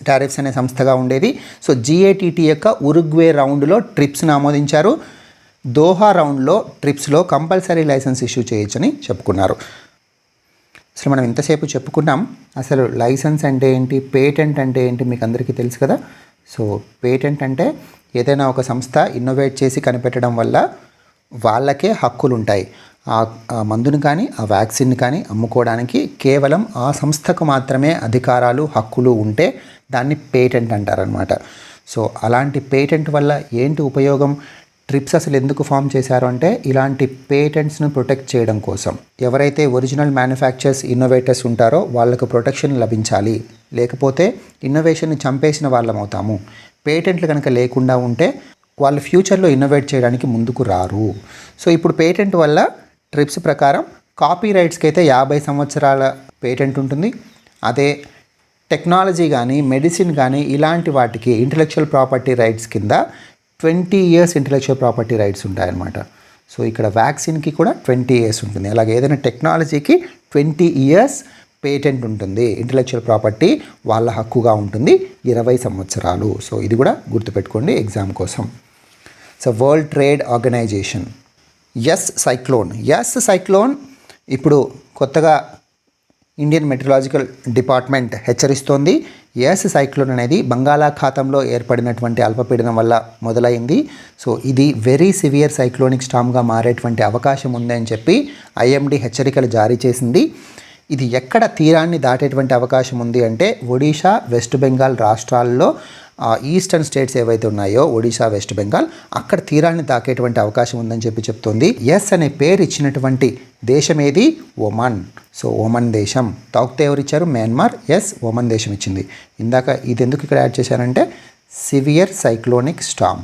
tariffs అనే సంస్థగా ఉండేది. సో GATT యొక్క ఉరుగ్వే రౌండ్లో ట్రిప్స్ని ఆమోదించారు. దోహా రౌండ్లో ట్రిప్స్లో కంపల్సరీ లైసెన్స్ ఇష్యూ చేయొచ్చని చెప్పుకున్నారు. అసలు మనం ఇంతసేపు చెప్పుకున్నాం, అసలు లైసెన్స్ అంటే ఏంటి, పేటెంట్ అంటే ఏంటి మీకు అందరికీ తెలుసు కదా. సో పేటెంట్ అంటే ఏదైనా ఒక సంస్థ ఇన్నోవేట్ చేసి కనిపెట్టడం వల్ల వాళ్ళకే హక్కులు ఉంటాయి. ఆ మందుని కానీ ఆ వ్యాక్సిన్ కానీ అమ్ముకోవడానికి కేవలం ఆ సంస్థకు మాత్రమే అధికారాలు, హక్కులు ఉంటే దాన్ని పేటెంట్ అంటారనమాట. సో అలాంటి పేటెంట్ వల్ల ఏంటి ఉపయోగం? ట్రిప్స్ అసలు ఎందుకు ఫామ్ చేశారు అంటే ఇలాంటి పేటెంట్స్ను ప్రొటెక్ట్ చేయడం కోసం. ఎవరైతే ఒరిజినల్ మ్యానుఫ్యాక్చర్స్, ఇన్నోవేటర్స్ ఉంటారో వాళ్ళకు ప్రొటెక్షన్ లభించాలి, లేకపోతే ఇన్నోవేషన్ని చంపేసిన వాళ్ళం అవుతాము. పేటెంట్లు కనుక లేకుండా ఉంటే వాళ్ళు ఫ్యూచర్లో ఇన్నోవేట్ చేయడానికి ముందుకు రారు. సో ఇప్పుడు పేటెంట్ వల్ల ట్రిప్స్ ప్రకారం కాపీ రైట్స్కి అయితే 50 సంవత్సరాల పేటెంట్ ఉంటుంది. అదే టెక్నాలజీ కానీ, మెడిసిన్ కానీ ఇలాంటి వాటికి ఇంటలెక్చువల్ ప్రాపర్టీ రైట్స్ కింద 20 years ఇంటలెక్చువల్ ప్రాపర్టీ రైట్స్ ఉంటాయన్నమాట. సో ఇక్కడ వ్యాక్సిన్కి కూడా 20 years ఉంటుంది. అలాగే ఏదైనా టెక్నాలజీకి 20 years పేటెంట్ ఉంటుంది, ఇంటలెక్చువల్ ప్రాపర్టీ వాళ్ళ హక్కుగా ఉంటుంది 20 సంవత్సరాలు. సో ఇది కూడా గుర్తుపెట్టుకోండి ఎగ్జామ్ కోసం. So world trade organisation, Yaas cyclone ఇప్పుడు కొత్తగా ఇండియన్ మెట్రలాజికల్ డిపార్ట్మెంట్ హెచ్చరిస్తోంది ఎస్ సైక్లోన్ అనేది బంగాళాఖాతంలో ఏర్పడినటువంటి అల్పపీడనం వల్ల మొదలైంది. సో ఇది వెరీ సివియర్ సైక్లోనిక్ స్టామ్గా మారేటువంటి అవకాశం ఉందని చెప్పి ఐఎండీ హెచ్చరికలు జారీ చేసింది. ఇది ఎక్కడ తీరాన్ని దాటేటువంటి అవకాశం ఉంది అంటే ఒడిషా, వెస్ట్ బెంగాల్ రాష్ట్రాల్లో ఈస్టర్న్ స్టేట్స్ ఏవైతే ఉన్నాయో ఒడిషా, వెస్ట్ బెంగాల్, అక్కడ తీరాన్ని తాకేటువంటి అవకాశం ఉందని చెప్పి చెప్తోంది. ఎస్ అనే పేరు ఇచ్చినటువంటి దేశం ఏది? ఒమన్. సో ఒమన్ దేశం. తాక్తే ఎవరు ఇచ్చారు? మయన్మార్. ఎస్, ఒమన్ దేశం ఇచ్చింది. ఇందాక ఇది ఎందుకు ఇక్కడ యాడ్ చేశారంటే severe cyclonic storm.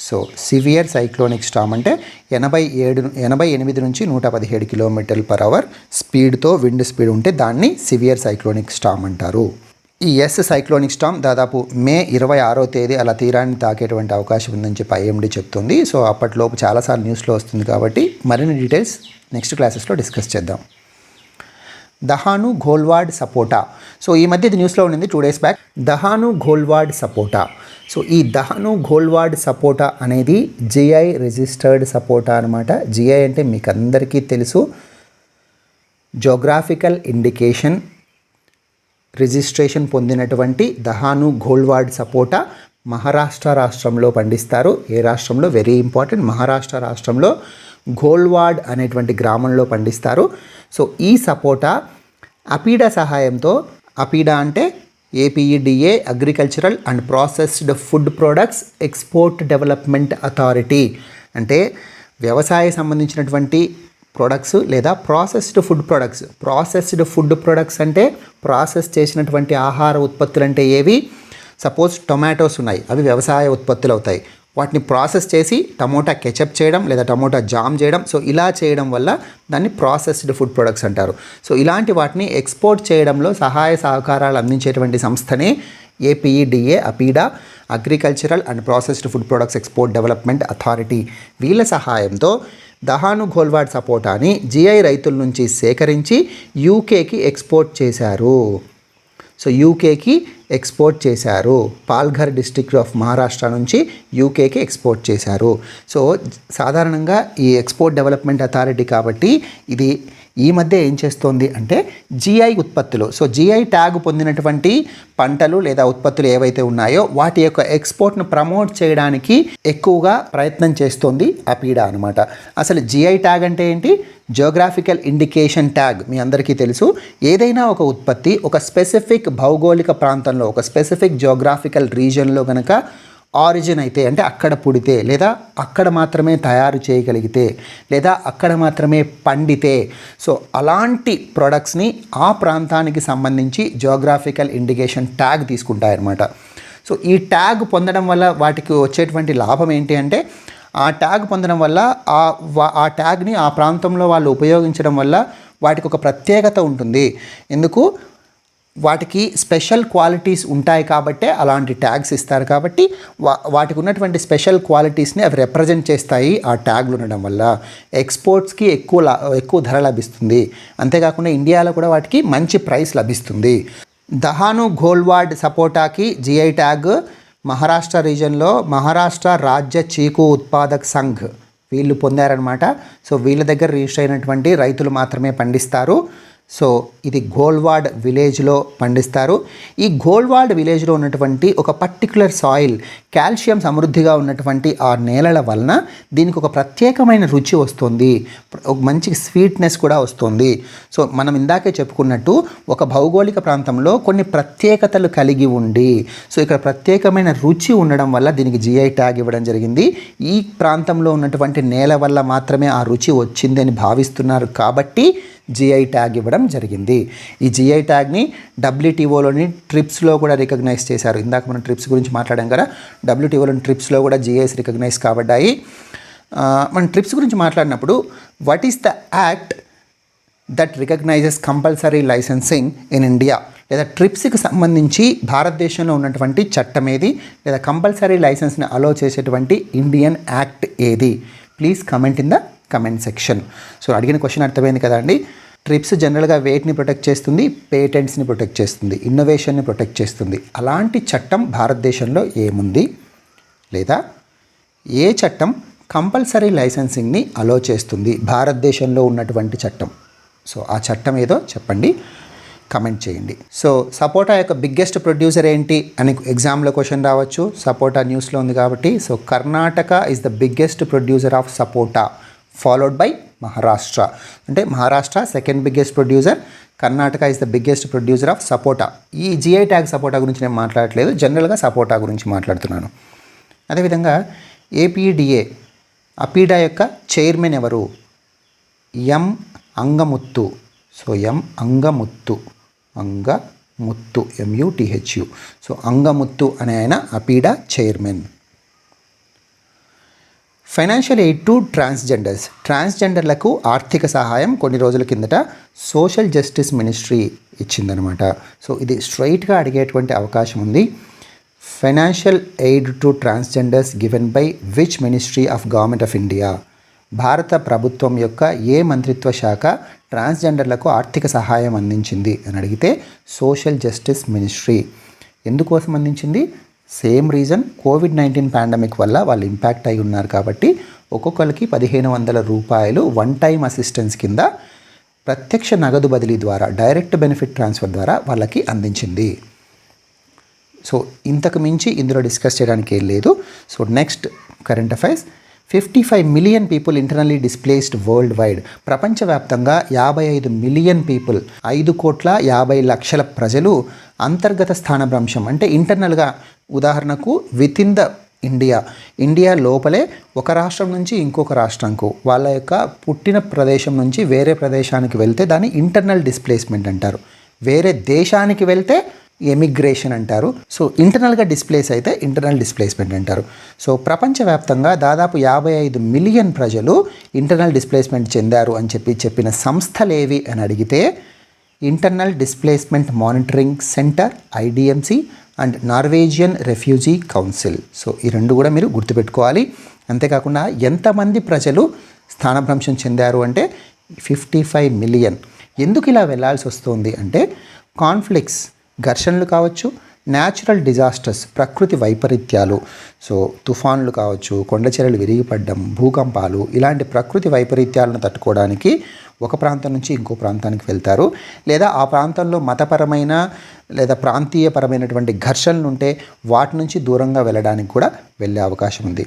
So severe cyclonic storm అంటే 88 నుంచి 117 km/h స్పీడ్తో విండ్ స్పీడ్ ఉంటే దాన్ని సివియర్ సైక్లోనిక్ స్టామ్ అంటారు. ఈ ఎస్ సైక్లోనిక్ స్టామ్ దాదాపు మే 26వ తేదీ అలా తీరాన్ని తాకేటువంటి అవకాశం ఉందని చెప్పి ఐఎండీ చెప్తుంది. సో అప్పటిలోపు చాలాసార్లు న్యూస్లో వస్తుంది కాబట్టి మరిన్ని డీటెయిల్స్ నెక్స్ట్ క్లాసెస్లో డిస్కస్ చేద్దాం. దహాను ఘోల్వాడ్ సపోటా. సో ఈ మధ్య ఇది న్యూస్లో ఉండింది 2 days బ్యాక్. దహాను ఘోల్వాడ్ సపోటా. సో ఈ దహాను ఘోల్వాడ్ సపోటా అనేది జిఐ రిజిస్టర్డ్ సపోటా అనమాట. జిఐ అంటే మీకు అందరికీ తెలుసు, జోగ్రాఫికల్ ఇండికేషన్ రిజిస్ట్రేషన్ పొందినటువంటి దహాను ఘోల్వాడ్ సపోటా మహారాష్ట్ర రాష్ట్రంలో పండిస్తారు. ఏ రాష్ట్రంలో? వెరీ ఇంపార్టెంట్, మహారాష్ట్ర రాష్ట్రంలో ఘోల్వాడ్ అనేటువంటి గ్రామంలో పండిస్తారు. సో ఈ సపోటా అపీడా సహాయంతో, అపీడా అంటే APEDA, agricultural and processed food products export development authority, అంటే వ్యవసాయ సంబంధించినటువంటి ప్రొడక్ట్స్ లేదా processed food products. Processed food products అంటే ప్రాసెస్ చేసినటువంటి ఆహార ఉత్పత్తులు అంటే ఏవి? సపోజ్ టొమాటోస్ ఉన్నాయి, అవి వ్యవసాయ ఉత్పత్తులు అవుతాయి. వాటిని ప్రాసెస్ చేసి టమోటా కెచప్ చేయడం లేదా టమోటా జామ్ చేయడం, సో ఇలా చేయడం వల్ల దాన్ని ప్రాసెస్డ్ ఫుడ్ ప్రొడక్ట్స్ అంటారు. సో ఇలాంటి వాటిని ఎక్స్పోర్ట్ చేయడంలో సహాయ సహకారాలు అందించేటువంటి సంస్థనే APEDA, APEDA, agricultural and processed food products export development authority. వీళ్ళ సహాయంతో దహాను ఘోల్వాడ్ సపోటాని జిఐ రైతుల నుంచి సేకరించి యూకేకి ఎక్స్పోర్ట్ చేశారు. సో యూకేకి ఎక్స్పోర్ట్ చేశారు. పాల్ఘర్ డిస్ట్రిక్ట్ ఆఫ్ మహారాష్ట్ర నుంచి యూకేకి ఎక్స్పోర్ట్ చేశారు. సో సాధారణంగా ఈ ఎక్స్పోర్ట్ డెవలప్మెంట్ అథారిటీ కాబట్టి ఇది ఈ మధ్య ఏం చేస్తోంది అంటే జిఐ ఉత్పత్తులు, సో జిఐ ట్యాగ్ పొందినటువంటి పంటలు లేదా ఉత్పత్తులు ఏవైతే ఉన్నాయో వాటి యొక్క ఎక్స్పోర్ట్ను ప్రమోట్ చేయడానికి ఎక్కువగా ప్రయత్నం చేస్తోంది అపీడా అనమాట. అసలు జిఐ ట్యాగ్ అంటే ఏంటి? Geographical indication tag. మీ అందరికీ తెలుసు, ఏదైనా ఒక ఉత్పత్తి ఒక స్పెసిఫిక్ భౌగోళిక ప్రాంతంలో, ఒక స్పెసిఫిక్ జియోగ్రాఫికల్ రీజన్లో కనుక ఆరిజిన్ అయితే, అంటే అక్కడ పుడితే లేదా అక్కడ మాత్రమే తయారు చేయగలిగితే లేదా అక్కడ మాత్రమే పండితే, సో అలాంటి ప్రొడక్ట్స్ని ఆ ప్రాంతానికి సంబంధించి జియోగ్రాఫికల్ ఇండికేషన్ ట్యాగ్ తీసుకుంటాయన్నమాట. సో ఈ ట్యాగ్ పొందడం వల్ల వాటికి వచ్చేటువంటి లాభం ఏంటి అంటే, ఆ ట్యాగ్ పొందడం వల్ల ఆ ట్యాగ్ని ఆ ప్రాంతంలో వాళ్ళు ఉపయోగించడం వల్ల వాటికి ఒక ప్రత్యేకత ఉంటుంది. ఎందుకు? వాటికి స్పెషల్ క్వాలిటీస్ ఉంటాయి కాబట్టే అలాంటి ట్యాగ్స్ ఇస్తారు. కాబట్టి వాటికి ఉన్నటువంటి స్పెషల్ క్వాలిటీస్ని అవి రిప్రజెంట్ చేస్తాయి ఆ ట్యాగ్లు ఉండడం వల్ల. ఎక్స్పోర్ట్స్కి ఎక్కువ ధర లభిస్తుంది. అంతేకాకుండా ఇండియాలో కూడా వాటికి మంచి ప్రైస్ లభిస్తుంది. దహాను ఘోల్వాడ్ సపోటాకి జిఐ ట్యాగ్ మహారాష్ట్ర రీజన్లో మహారాష్ట్ర రాజ్య చీకు ఉత్పాదక్ సంఘ్ వీళ్ళు పొందారనమాట. సో వీళ్ళ దగ్గర రిజిస్టర్ అయినటువంటి రైతులు మాత్రమే పండిస్తారు. సో ఇది ఘోల్వాడ్ విలేజ్లో పండిస్తారు. ఈ ఘోల్వాడ్ విలేజ్లో ఉన్నటువంటి ఒక పర్టికులర్ సాయిల్, కాల్షియం సమృద్ధిగా ఉన్నటువంటి ఆ నేలల వలన దీనికి ఒక ప్రత్యేకమైన రుచి వస్తుంది, ఒక మంచి స్వీట్నెస్ కూడా వస్తుంది. సో మనం ఇందాకే చెప్పుకున్నట్టు ఒక భౌగోళిక ప్రాంతంలో కొన్ని ప్రత్యేకతలు కలిగి ఉండి, సో ఇక్కడ ప్రత్యేకమైన రుచి ఉండడం వల్ల దీనికి జిఐ ట్యాగ్ ఇవ్వడం జరిగింది. ఈ ప్రాంతంలో ఉన్నటువంటి నేల వల్ల మాత్రమే ఆ రుచి వచ్చిందని భావిస్తున్నారు కాబట్టి జిఐ ట్యాగ్ ఇవ్వడం జరిగింది. ఈ జిఐ ట్యాగ్ని డబ్ల్యూటీఓలోని ట్రిప్స్లో కూడా రికగ్నైజ్ చేశారు. ఇందాక మనం ట్రిప్స్ గురించి మాట్లాడాం కదా, డబ్ల్యూటీఓలోని ట్రిప్స్లో కూడా జిఐస్ రికగ్నైజ్ కాబడ్డాయి. మనం ట్రిప్స్ గురించి మాట్లాడినప్పుడు what is the act that recognizes compulsory licensing in India, లేదా ట్రిప్స్కి సంబంధించి భారతదేశంలో ఉన్నటువంటి చట్టం ఏది, లేదా కంపల్సరీ లైసెన్స్ని అలో చేసేటువంటి ఇండియన్ యాక్ట్ ఏది? Please comment in the comment section. So అడిగిన క్వశ్చన్ అర్థమైంది కదా అండి. ట్రిప్స్ జనరల్గా వేటిని ప్రొటెక్ట్ చేస్తుంది? పేటెంట్స్ని ప్రొటెక్ట్ చేస్తుంది, ఇన్నోవేషన్ని ప్రొటెక్ట్ చేస్తుంది. అలాంటి చట్టం భారతదేశంలో ఏముంది, లేదా ఏ చట్టం కంపల్సరీ లైసెన్సింగ్ని అలో చేస్తుంది భారతదేశంలో ఉన్నటువంటి చట్టం? సో ఆ చట్టం ఏదో చెప్పండి, కమెంట్ చేయండి. సో సపోటా యొక్క బిగ్గెస్ట్ ప్రొడ్యూసర్ ఏంటి అని ఎగ్జామ్లో క్వశ్చన్ రావచ్చు. సపోటా న్యూస్లో ఉంది కాబట్టి. So Karnataka is the biggest producer of sapota, followed by Maharashtra. అంటే Maharashtra second biggest producer, Karnataka is the biggest producer of sapota. ఈ జిఐ ట్యాగ్ సపోటా గురించి నేను మాట్లాడట్లేదు, జనరల్గా సపోటా గురించి మాట్లాడుతున్నాను. అదేవిధంగా ఏపీడిఏ అపీడా యొక్క చైర్మన్ ఎవరు? ఎం అంగముత్తు. సో ఎం అంగముత్తు, MUTHU. సో అంగముత్తు అనే ఆయన అపీడా చైర్మన్. ఫైనాన్షియల్ ఎయిడ్ టు ట్రాన్స్జెండర్లకు ఆర్థిక సహాయం కొన్ని రోజుల కిందట సోషల్ జస్టిస్ మినిస్ట్రీ ఇచ్చిందనమాట. సో ఇది స్ట్రైట్గా అడిగేటువంటి అవకాశం ఉంది. Financial aid to transgenders given by which ministry of government of India? భారత ప్రభుత్వం యొక్క ఏ మంత్రిత్వ శాఖ ట్రాన్స్జెండర్లకు ఆర్థిక సహాయం అందించింది అని అడిగితే సోషల్ జస్టిస్ మినిస్ట్రీ. ఎందుకోసం అందించింది? సేమ్ రీజన్, కోవిడ్-19 పాండమిక్ వల్ల వాళ్ళు ఇంపాక్ట్ అయి ఉన్నారు కాబట్టి ఒక్కొక్కరికి 1500 రూపాయలు వన్ టైం అసిస్టెన్స్ కింద ప్రత్యక్ష నగదు బదిలీ ద్వారా, డైరెక్ట్ బెనిఫిట్ ట్రాన్స్ఫర్ ద్వారా వాళ్ళకి అందించింది. సో ఇంతకు మించి ఇందులో డిస్కస్ చేయడానికి ఏం లేదు. So next current affairs. 55 million people internally displaced world wide. ప్రపంచవ్యాప్తంగా 55 మిలియన్ పీపుల్, 5,50,00,000 ప్రజలు అంతర్గత స్థానభ్రంశం అంటే ఇంటర్నల్గా, ఉదాహరణకు విత్ ఇన్ ద ఇండియా లోపలే ఒక రాష్ట్రం నుంచి ఇంకొక రాష్ట్రంకు వాళ్ళ యొక్క పుట్టిన ప్రదేశం నుంచి వేరే ప్రదేశానికి వెళ్తే దాన్ని ఇంటర్నల్ డిస్ప్లేస్మెంట్ అంటారు. వేరే దేశానికి వెళ్తే ఎమిగ్రేషన్ అంటారు. సో ఇంటర్నల్గా డిస్ప్లేస్ అయితే ఇంటర్నల్ డిస్ప్లేస్మెంట్ అంటారు. సో ప్రపంచవ్యాప్తంగా దాదాపు 55 మిలియన్ ప్రజలు ఇంటర్నల్ డిస్ప్లేస్మెంట్ చెందారు అని చెప్పిన సంస్థలేవి అని అడిగితే internal displacement monitoring centre IDMC and Norwegian refugee council. So ఈ రెండు కూడా మీరు గుర్తుపెట్టుకోవాలి. అంతేకాకుండా ఎంతమంది ప్రజలు స్థానభ్రంశం చెందారు అంటే 55 మిలియన్. ఎందుకు ఇలా వెళ్ళాల్సి వస్తుంది అంటే కాన్ఫ్లిక్ట్స్, ఘర్షణలు కావచ్చు, న్యాచురల్ డిజాస్టర్స్, ప్రకృతి వైపరీత్యాలు, సో తుఫాన్లు కావచ్చు, కొండచెరలు విరిగిపడడం, భూకంపాలు, ఇలాంటి ప్రకృతి వైపరీత్యాలను తట్టుకోవడానికి ఒక ప్రాంతం నుంచి ఇంకో ప్రాంతానికి వెళ్తారు. లేదా ఆ ప్రాంతంలో మతపరమైన లేదా ప్రాంతీయపరమైనటువంటి ఘర్షణలు ఉంటే వాటి నుంచి దూరంగా వెళ్ళడానికి కూడా వెళ్ళే అవకాశం ఉంది.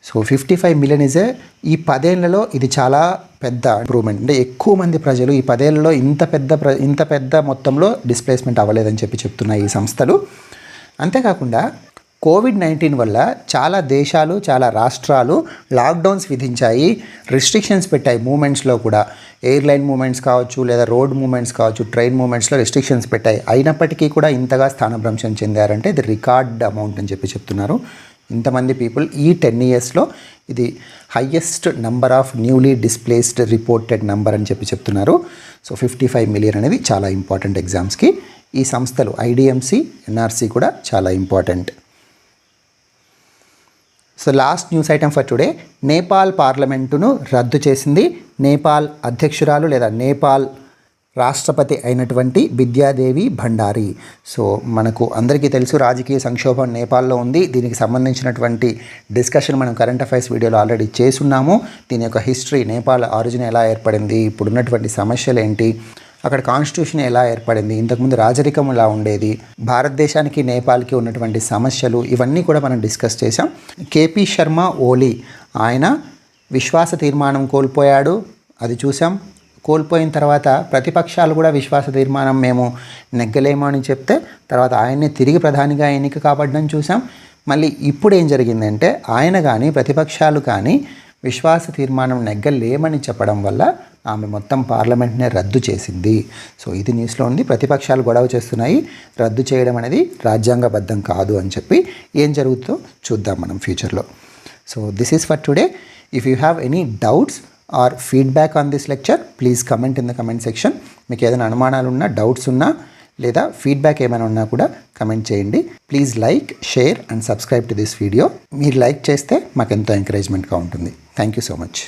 సో 55 మిలియన్ ఈ 10 ఏళ్లలో ఇది చాలా పెద్ద ఇంప్రూవ్మెంట్. అంటే ఎక్కువ మంది ప్రజలు ఈ 10 ఏళ్లలో ఇంత పెద్ద మొత్తంలో డిస్ప్లేస్మెంట్ అవ్వలేదని చెప్తున్నాయి ఈ సంస్థలు. అంతేకాకుండా కోవిడ్-19 వల్ల చాలా దేశాలు, చాలా రాష్ట్రాలు లాక్డౌన్స్ విధించాయి, రిస్ట్రిక్షన్స్ పెట్టాయి. మూమెంట్స్లో కూడా ఎయిర్లైన్ మూమెంట్స్ కావచ్చు, లేదా రోడ్ మూమెంట్స్ కావచ్చు, ట్రైన్ మూమెంట్స్లో రిస్ట్రిక్షన్స్ పెట్టాయి. అయినప్పటికీ కూడా ఇంతగా స్థానభ్రంశం చెందారంటే ఇది రికార్డ్ అమౌంట్ అని చెప్తున్నారు. ఇంతమంది పీపుల్ ఈ 10 ఇయర్స్లో ఇది highest number of newly displaced reported number అని చెప్తున్నారు. సో 55 మిలియన్ అనేది చాలా ఇంపార్టెంట్ ఎగ్జామ్స్కి. ఈ సంస్థలు IDMC, NRC కూడా చాలా important. So last news item for today, Nepal పార్లమెంటును రద్దు చేసింది. నేపాల్ అధ్యక్షురాలు లేదా నేపాల్ రాష్ట్రపతి అయినటువంటి బిద్యాదేవి భండారి. సో మనకు అందరికీ తెలుసు రాజకీయ సంక్షోభం నేపాల్లో ఉంది. దీనికి సంబంధించినటువంటి డిస్కషన్ మనం కరెంట్ అఫైర్స్ వీడియోలో ఆల్రెడీ చేసున్నాము. దీని యొక్క హిస్టరీ, నేపాల్ ఆరిజిన్ ఎలా ఏర్పడింది, ఇప్పుడున్నటువంటి సమస్యలు ఏంటి, అక్కడ కాన్స్టిట్యూషన్ ఎలా ఏర్పడింది, ఇంతకుముందు రాజరికం ఎలా ఉండేది, భారతదేశానికి నేపాల్కి ఉన్నటువంటి సమస్యలు, ఇవన్నీ కూడా మనం డిస్కస్ చేసాం. KP శర్మ ఓలీ ఆయన విశ్వాస తీర్మానం కోల్పోయాడు, అది చూసాం. కోల్పోయిన తర్వాత ప్రతిపక్షాలు కూడా విశ్వాస తీర్మానం మేము నెగ్గలేము అని చెప్తే తర్వాత ఆయన్నే తిరిగి ప్రధానిగా ఎన్నిక కాబడ్డం చూసాం. మళ్ళీ ఇప్పుడు ఏం జరిగిందంటే ఆయన కానీ ప్రతిపక్షాలు కానీ విశ్వాస తీర్మానం నెగ్గలేమని చెప్పడం వల్ల ఆమె మొత్తం పార్లమెంట్నే రద్దు చేసింది. సో ఇది న్యూస్లో ఉంది. ప్రతిపక్షాలు గొడవ చేస్తున్నాయి, రద్దు చేయడం అనేది రాజ్యాంగబద్ధం కాదు అని చెప్పి. ఏం జరుగుతుందో చూద్దాం మనం ఫ్యూచర్లో. So this is for today. If you have any doubts or feedback on this lecture, please comment in the comment section. మీకు ఏదైనా అనుమానాలు ఉన్నా, డౌట్స్ ఉన్నా, లేదా ఫీడ్బ్యాక్ ఏమైనా ఉన్నా కూడా కమెంట్ చేయండి. Please like, share and subscribe to this video. మీరు లైక్ చేస్తే మాకు ఎంతో ఎంకరేజ్మెంట్గా ఉంటుంది. Thank you so much.